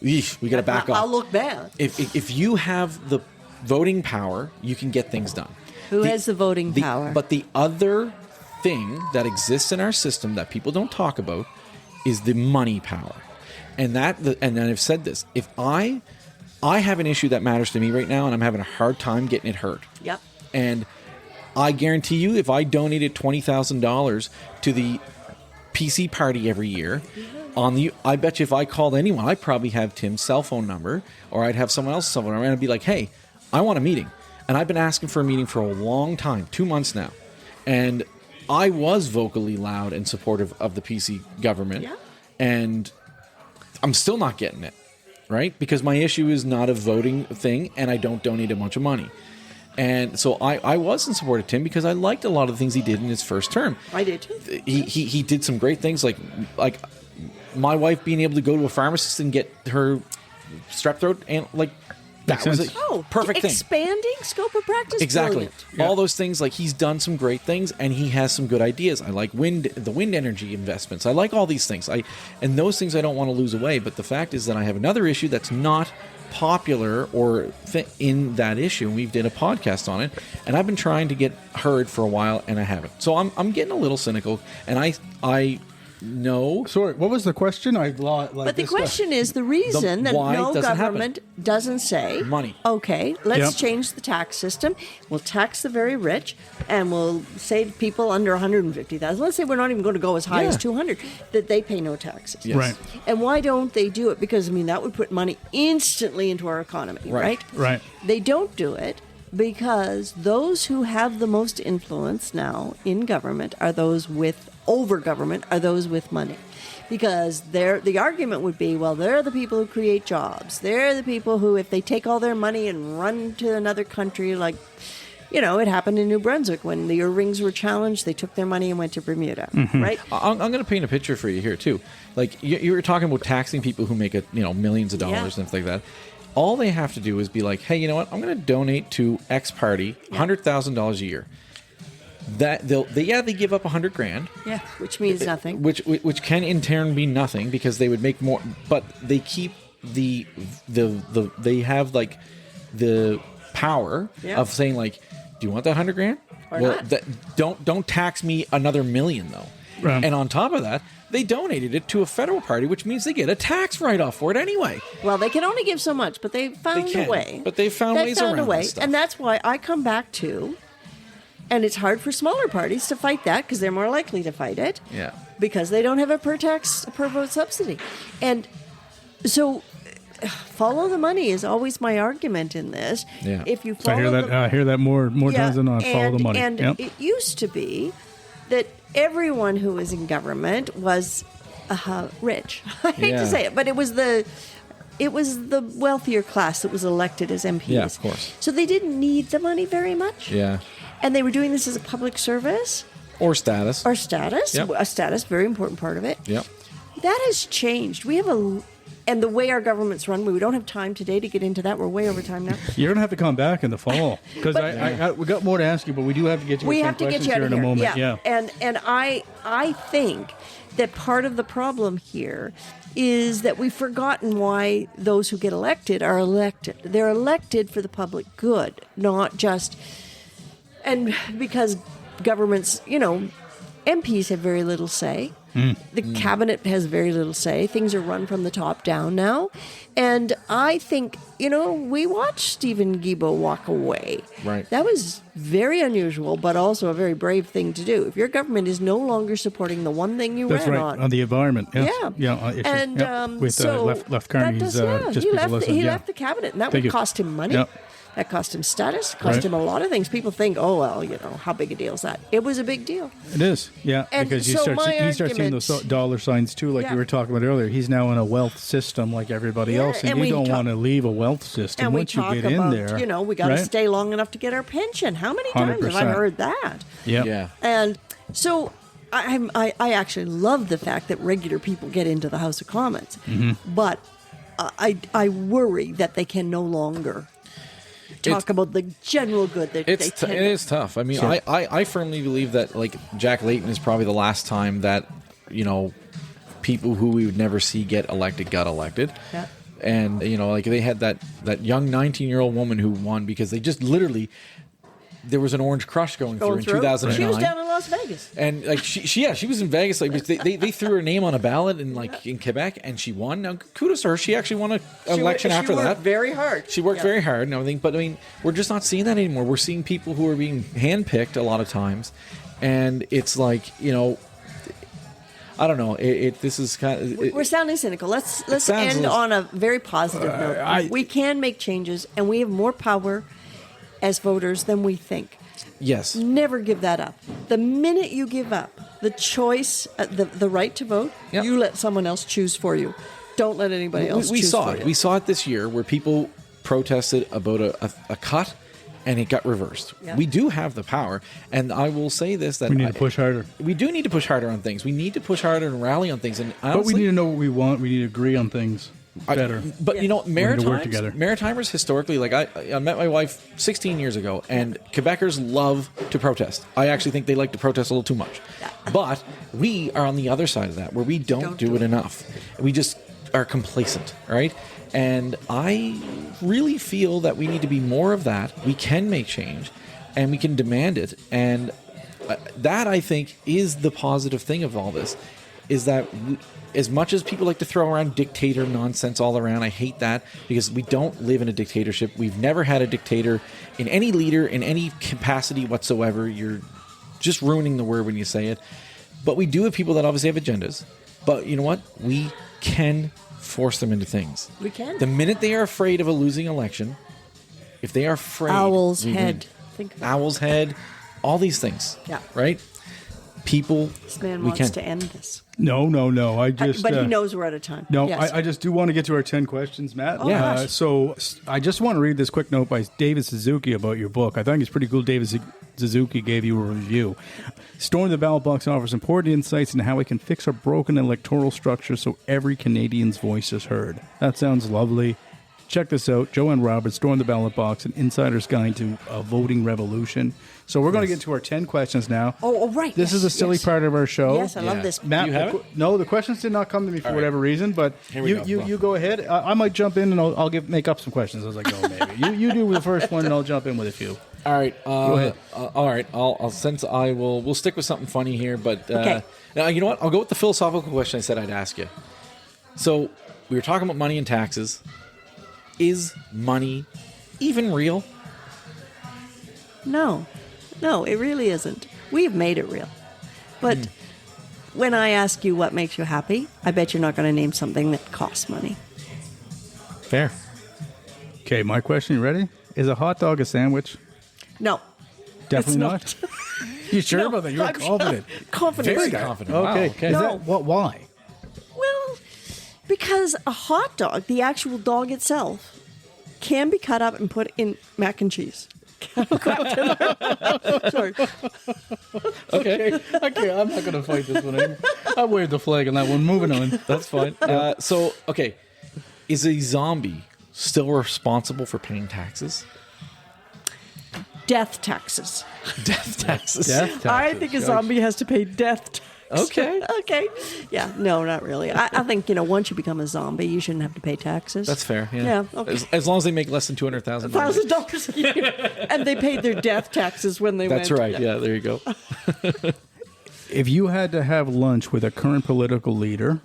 eesh, we got to back I'll off." look bad. If you have the voting power, you can get things done. Who has the voting power? But the other thing that exists in our system that people don't talk about is the money power. And I've said this, if I have an issue that matters to me right now and I'm having a hard time getting it heard. Yep. And I guarantee you, if I donated $20,000 to the PC party every year, I bet you if I called anyone, I'd probably have Tim's cell phone number, or I'd have someone else's cell phone number, and I'd be like, "Hey, I want a meeting." And I've been asking for a meeting for a long time, 2 months now. And I was vocally loud and supportive of the PC government. Yeah. And I'm still not getting it, right? Because my issue is not a voting thing, and I don't donate a bunch of money. And so I was in support of Tim because I liked a lot of the things he did in his first term. I did too. He did some great things, like my wife being able to go to a pharmacist and get her strep throat and like That was a Oh, perfect thing. Expanding scope of practice. Exactly. Brilliant. All those things, like he's done some great things and he has some good ideas. I like the wind energy investments. I like all these things. And those things I don't want to lose away. But the fact is that I have another issue that's not popular or in that issue. And we did a podcast on it. And I've been trying to get heard for a while and I haven't. So I'm getting a little cynical. And I know. Sorry, what was the question? But the question is the reason that why no doesn't government doesn't say, money. Okay, let's change the tax system. We'll tax the very rich, and we'll say to people under 150,000. Let's say we're not even going to go as high as 200, that they pay no taxes. Yes. Right. And why don't they do it? Because that would put money instantly into our economy, right? Right. They don't do it because those who have the most influence now in government are those with money. Because the argument would be, well, they're the people who create jobs. They're the people who, if they take all their money and run to another country, like, it happened in New Brunswick when the earrings were challenged, they took their money and went to Bermuda, right? I'm going to paint a picture for you here, too. Like, you were talking about taxing people who make, millions of dollars and stuff like that. All they have to do is be like, hey, you know what? I'm going to donate to X party $100,000 a year. That they give up $100,000. Yeah, which means nothing. Which can in turn be nothing because they would make more, but they keep they have like the power of saying like, do you want that $100,000? Or well, not. Don't tax me another $1 million though. Right. And on top of that, they donated it to a federal party, which means they get a tax write-off for it anyway. Well, they can only give so much, but they found a way. But they found ways around this stuff. And that's why I come back to. And it's hard for smaller parties to fight that because they're more likely to fight it. Yeah. Because they don't have a per vote subsidy. And so follow the money is always my argument in this. Yeah. If you follow I hear that more times than not. Follow the money. And it used to be that everyone who was in government was rich. I hate to say it, but it was the wealthier class that was elected as MPs. Yeah, of course. So they didn't need the money very much. Yeah. And they were doing this as a public service. Or status. Yep. A status, very important part of it. Yep. That has changed. And the way our government's run, we don't have time today to get into that. We're way over time now. You're going to have to come back in the fall. Because we got more to ask you, but we do have to get you some questions here in a moment. Yeah. And I think that part of the problem here is that we've forgotten why those who get elected are elected. They're elected for the public good, not just... And because governments, MPs have very little say. The cabinet has very little say. Things are run from the top down now. And I think, we watched Stephen Guilbeault walk away. Right. That was very unusual, but also a very brave thing to do. If your government is no longer supporting the one thing you That's ran right, on the environment. Yeah. And with so Left Carney, just he left the cabinet, and that would cost him money. Yeah. That cost him status, cost him a lot of things. People think, oh, well, how big a deal is that? It was a big deal. It is, yeah. And because you so start seeing those dollar signs too, like you were talking about earlier. He's now in a wealth system like everybody else, and you don't want to leave a wealth system once you get in there. We got to stay long enough to get our pension. How many times have I heard that? Yeah. And so I actually love the fact that regular people get into the House of Commons, but I worry that they can no longer talk about the general good that it is tough. I mean, sure. I firmly believe that like Jack Layton is probably the last time that people who we would never see get elected got elected. Yeah. And like they had that young 19-year-old woman who won because they just literally there was an orange crush going through in 2009. She was down in Las Vegas, and like she was in Vegas. Like they threw her name on a ballot in Quebec, and she won. Now kudos to her. She actually won an election after that. She worked very hard. She worked very hard and everything. But I mean, we're just not seeing that anymore. We're seeing people who are being handpicked a lot of times, and it's like I don't know. This is kind of... We're sounding cynical. Let's end on a very positive note. We can make changes, and we have more power as voters than we think. Yes. Never give that up. The minute you give up the choice, the right to vote, you let someone else choose for you. Don't let anybody else choose for you. We saw it this year where people protested about a cut, and it got reversed. Yeah. We do have the power, and I will say this: that we need to push harder. We do need to push harder on things. We need to push harder and rally on things. And honestly, but we need to know what we want. We need to agree on things. better. But you know, to work together. Maritimers historically, like I met my wife 16 years ago, and Quebecers love to protest. I actually think they like to protest a little too much. But we are on the other side of that, where we don't do it enough. We just are complacent, right? And I really feel that we need to be more of that. We can make change, and we can demand it. And that, I think, is the positive thing of all this, is that as much as people like to throw around dictator nonsense all around, I hate that, because we don't live in a dictatorship. We've never had a dictator in any leader, in any capacity whatsoever. You're just ruining the word when you say it. But we do have people that obviously have agendas. But you know what? We can force them into things. We can. The minute they are afraid of a losing election, if they are afraid... Owl's we head. win. Think about Owl's head. All these things. Yeah. Right? People... This man we wants can. to end this. No. I just. But he knows we're out of time. No, Yes. I just do want to get to our 10 questions, Matt. Oh, gosh. So I just want to read this quick note by David Suzuki about your book. I think it's pretty cool. David Suzuki gave you a review. Storm the Ballot Box offers important insights into how we can fix our broken electoral structure so every Canadian's voice is heard. That sounds lovely. Check this out. Joanne Roberts, Storm the Ballot Box, an insider's guide to a voting revolution. So we're going to get to our 10 questions now. Oh, right. This is a silly part of our show. Yes, I love this. Matt, Do you have it? no, the questions did not come to me for whatever reason, but you go ahead. I might jump in and I'll make up some questions as I go. Maybe you do the first one and I'll jump in with a few. All right. Go ahead. All right. We'll stick with something funny here, but Okay. now you know what? I'll go with the philosophical question I said I'd ask you. So we were talking about money and taxes. Is money even real? No, it really isn't. We have made it real. But when I ask you what makes you happy, I bet you're not going to name something that costs money. Fair. Okay, my question. You ready? Is a hot dog a sandwich? No. Definitely It's not. You sure No, about that? You're I'm confident. Confident. Very confident. Okay. Wow, okay. Is No. that why? Well, because a hot dog, the actual dog itself, can be cut up and put in mac and cheese. Sorry. Okay, I'm not going to fight this one. I waved the flag on that one. Moving on. That's fine. Okay. Is a zombie still responsible for paying taxes? Death taxes. Death taxes. Death taxes. I think a zombie has to pay death tax. Okay. Okay. Yeah. No, not really. I think, once you become a zombie, you shouldn't have to pay taxes. That's fair. Yeah. Yeah, okay. As long as they make less than $200,000. $1,000 a year. And they paid their death taxes when they That's went. right. Yeah. There you go. If you had to have lunch with a current political leader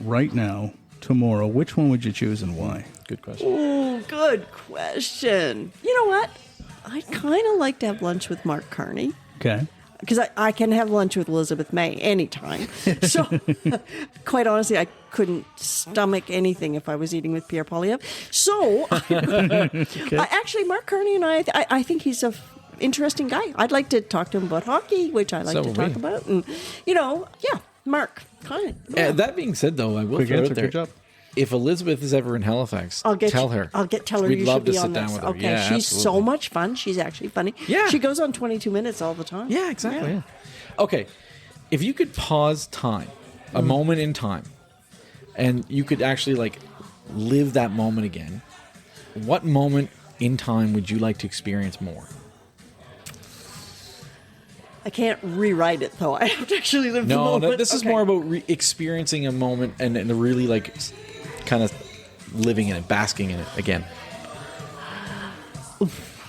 right now, tomorrow, which one would you choose and why? Good question. Ooh, good question. You know what? I'd kind of like to have lunch with Mark Carney. Okay. Because I can have lunch with Elizabeth May anytime. So, quite honestly, I couldn't stomach anything if I was eating with Pierre Poilievre. So, actually, Mark Carney and I think he's a interesting guy. I'd like to talk to him about hockey, which I like So to would talk we. about. And, Mark Carney. That being said, though, I will Quick throw answer, it there. good job. If Elizabeth is ever in Halifax, tell her. Tell her We'd you love should to be sit on down this. with her. Okay, Yeah, she's so absolutely. much fun. She's actually funny. Yeah. She goes on 22 Minutes all the time. Yeah, exactly. Yeah. Okay. If you could pause time, a moment in time, and you could actually live that moment again, what moment in time would you like to experience more? I can't rewrite it, though. I have to actually live the No, moment. this is Okay. more about experiencing a moment and really kind of living in it, basking in it again.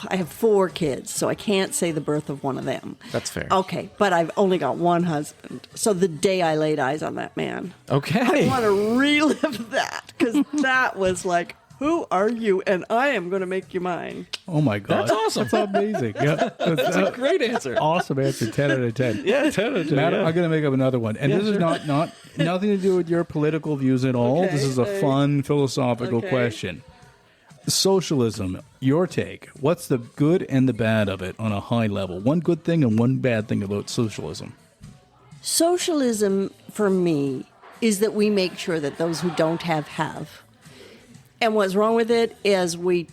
I have 4 kids, so I can't say the birth of one of them. That's fair. Okay, but I've only got one husband. So the day I laid eyes on that man, Okay. I want to relive that, because that was like, who are you? And I am going to make you mine. Oh my God. That's awesome. That's amazing. Yeah. That's a great answer. Awesome answer. 10 out of 10. Yeah, 10 out of 10. Matt, yeah. I'm going to make up another one. And this is not nothing to do with your political views at all. Okay, This is a fun philosophical okay. question. Socialism, your take. What's the good and the bad of it on a high level? One good thing and one bad thing about socialism. Socialism, for me, is that we make sure that those who don't have. And what's wrong with it is we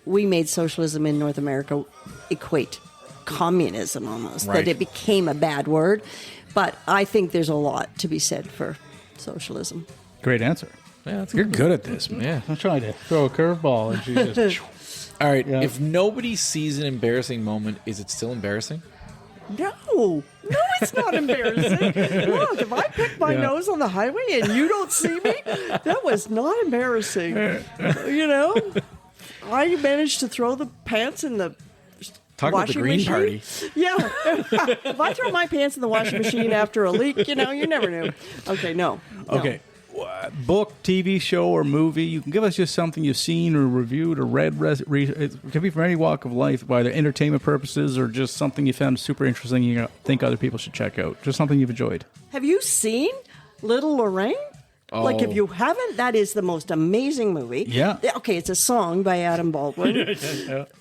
made socialism in North America equate communism almost, Right. that it became a bad word. But I think there's a lot to be said for socialism. Great answer. Yeah, that's You're good at this, man. Yeah. I'm trying to throw a curveball and she just. All right. Yeah. If nobody sees an embarrassing moment, is it still embarrassing? No, it's not embarrassing. Look, if I pick my nose on the highway and you don't see me, that was not embarrassing. You know, I managed to throw the pants in the Talk about the washing green machine. party. Yeah, if I throw my pants in the washing machine after a leak, you never knew. Okay, no. Okay. Book, TV show, or movie. You can give us just something you've seen or reviewed or read. It can be from any walk of life, either entertainment purposes or just something you found super interesting you think other people should check out. Just something you've enjoyed. Have you seen Little Lorraine? Like, if you haven't, that is the most amazing movie. Yeah. Okay, it's a song by Adam Baldwin,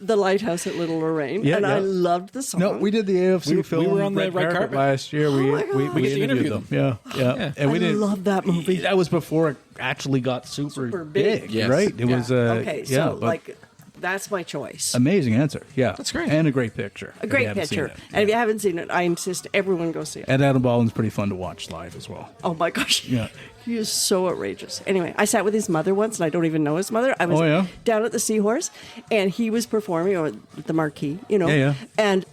The Lighthouse at Little Lorraine, and I loved the song. No, we did the AFC film. we were on the red carpet last year. my God. We get to interview them. Yeah. And we I love that movie. That was before it actually got super big, Yes. right? It was. Okay, so, but like, that's my choice. amazing answer. Yeah, That's great. And a great picture. A great picture. And if you haven't seen it, I insist everyone go see it. And Adam Baldwin's pretty fun to watch live as well. Oh my gosh. Yeah. He is so outrageous. Anyway, I sat with his mother once, and I don't even know his mother. I was down at the Seahorse, and he was performing on the marquee, Yeah. And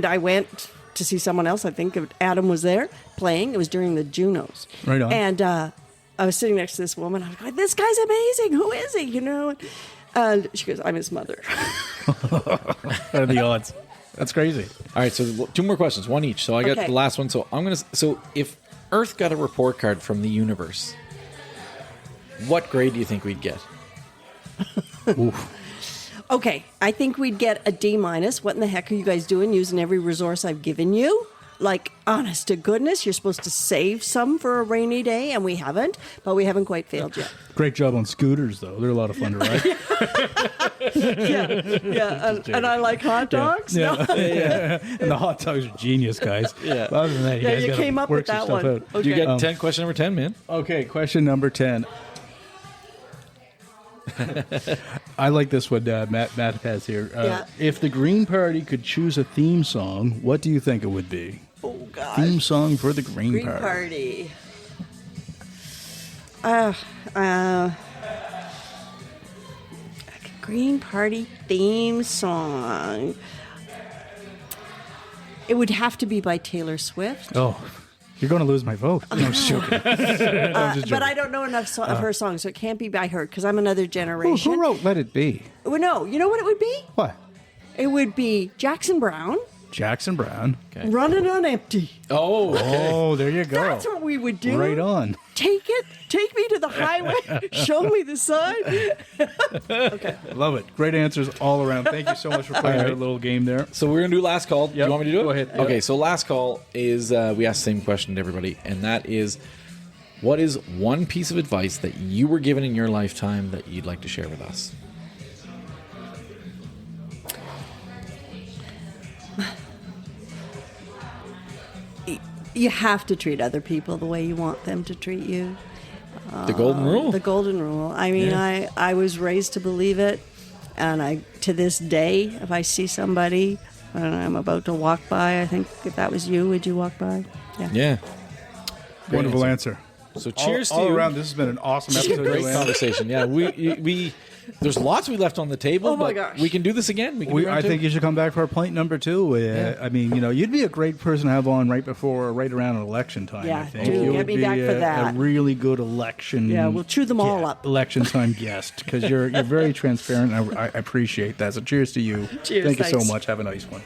I went to see someone else. I think Adam was there playing. It was during the Junos. Right on. And I was sitting next to this woman. I was going, "This guy's amazing. Who is he?" And she goes, "I'm his mother." What are the odds? That's crazy. All right, so 2 more questions, one each. So I got Okay. the last one. So So if Earth got a report card from the universe, what grade do you think we'd get? Okay, I think we'd get a D-. What in the heck are you guys doing using every resource I've given you? Like, honest to goodness, you're supposed to save some for a rainy day, and we haven't, but we haven't quite failed yet. Great job on scooters, though. They're a lot of fun to ride. Yeah, and I like hot dogs. Yeah. No. And the hot dogs are genius, guys. Yeah. But other than that, you guys you gotta came up work with some that stuff one. out. Okay. You get question number 10, man. Okay, question number 10. I like this one, Matt has here. Yeah. If the Green Party could choose a theme song, what do you think it would be? Oh, God. Theme song for the Green Green Party. Green Party theme song. It would have to be by Taylor Swift. Oh, you're going to lose my vote. No, I'm just joking. I'm just joking. But I don't know enough of her songs, so it can't be by her because I'm another generation. Who wrote Let It Be? Well, no, you know what it would be? What? It would be Jackson Brown, Jackson Brown. Running on Empty. Oh, there you go. That's what we would do. Right on. Take me to the highway, show me the sign. Okay. Love it. Great answers all around. Thank you so much for playing our little game there. So we're going to do last call. Do you want me to do it? Go ahead. Okay, so last call is, we asked the same question to everybody, and that is, what is one piece of advice that you were given in your lifetime that you'd like to share with us? You have to treat other people the way you want them to treat you. The golden rule? The golden rule. I mean, I was raised to believe it, and to this day, if I see somebody and I'm about to walk by, I think if that was you, would you walk by? Yeah. Great Wonderful answer. So cheers all to you. around. This has been an awesome episode. Great Joanne. conversation. Yeah, we there's lots we left on the table. Oh, my but gosh. we can do this again. We can do round I two. think you should come back for point number 2. I mean, you'd be a great person to have on right around election time. Yeah, I think. do. You Get would me be back for that. A really good election. Yeah, we'll chew them all up. Election time guest, because you're very transparent. And I appreciate that. So cheers to you. Cheers, Thank you thanks. so much. Have a nice one.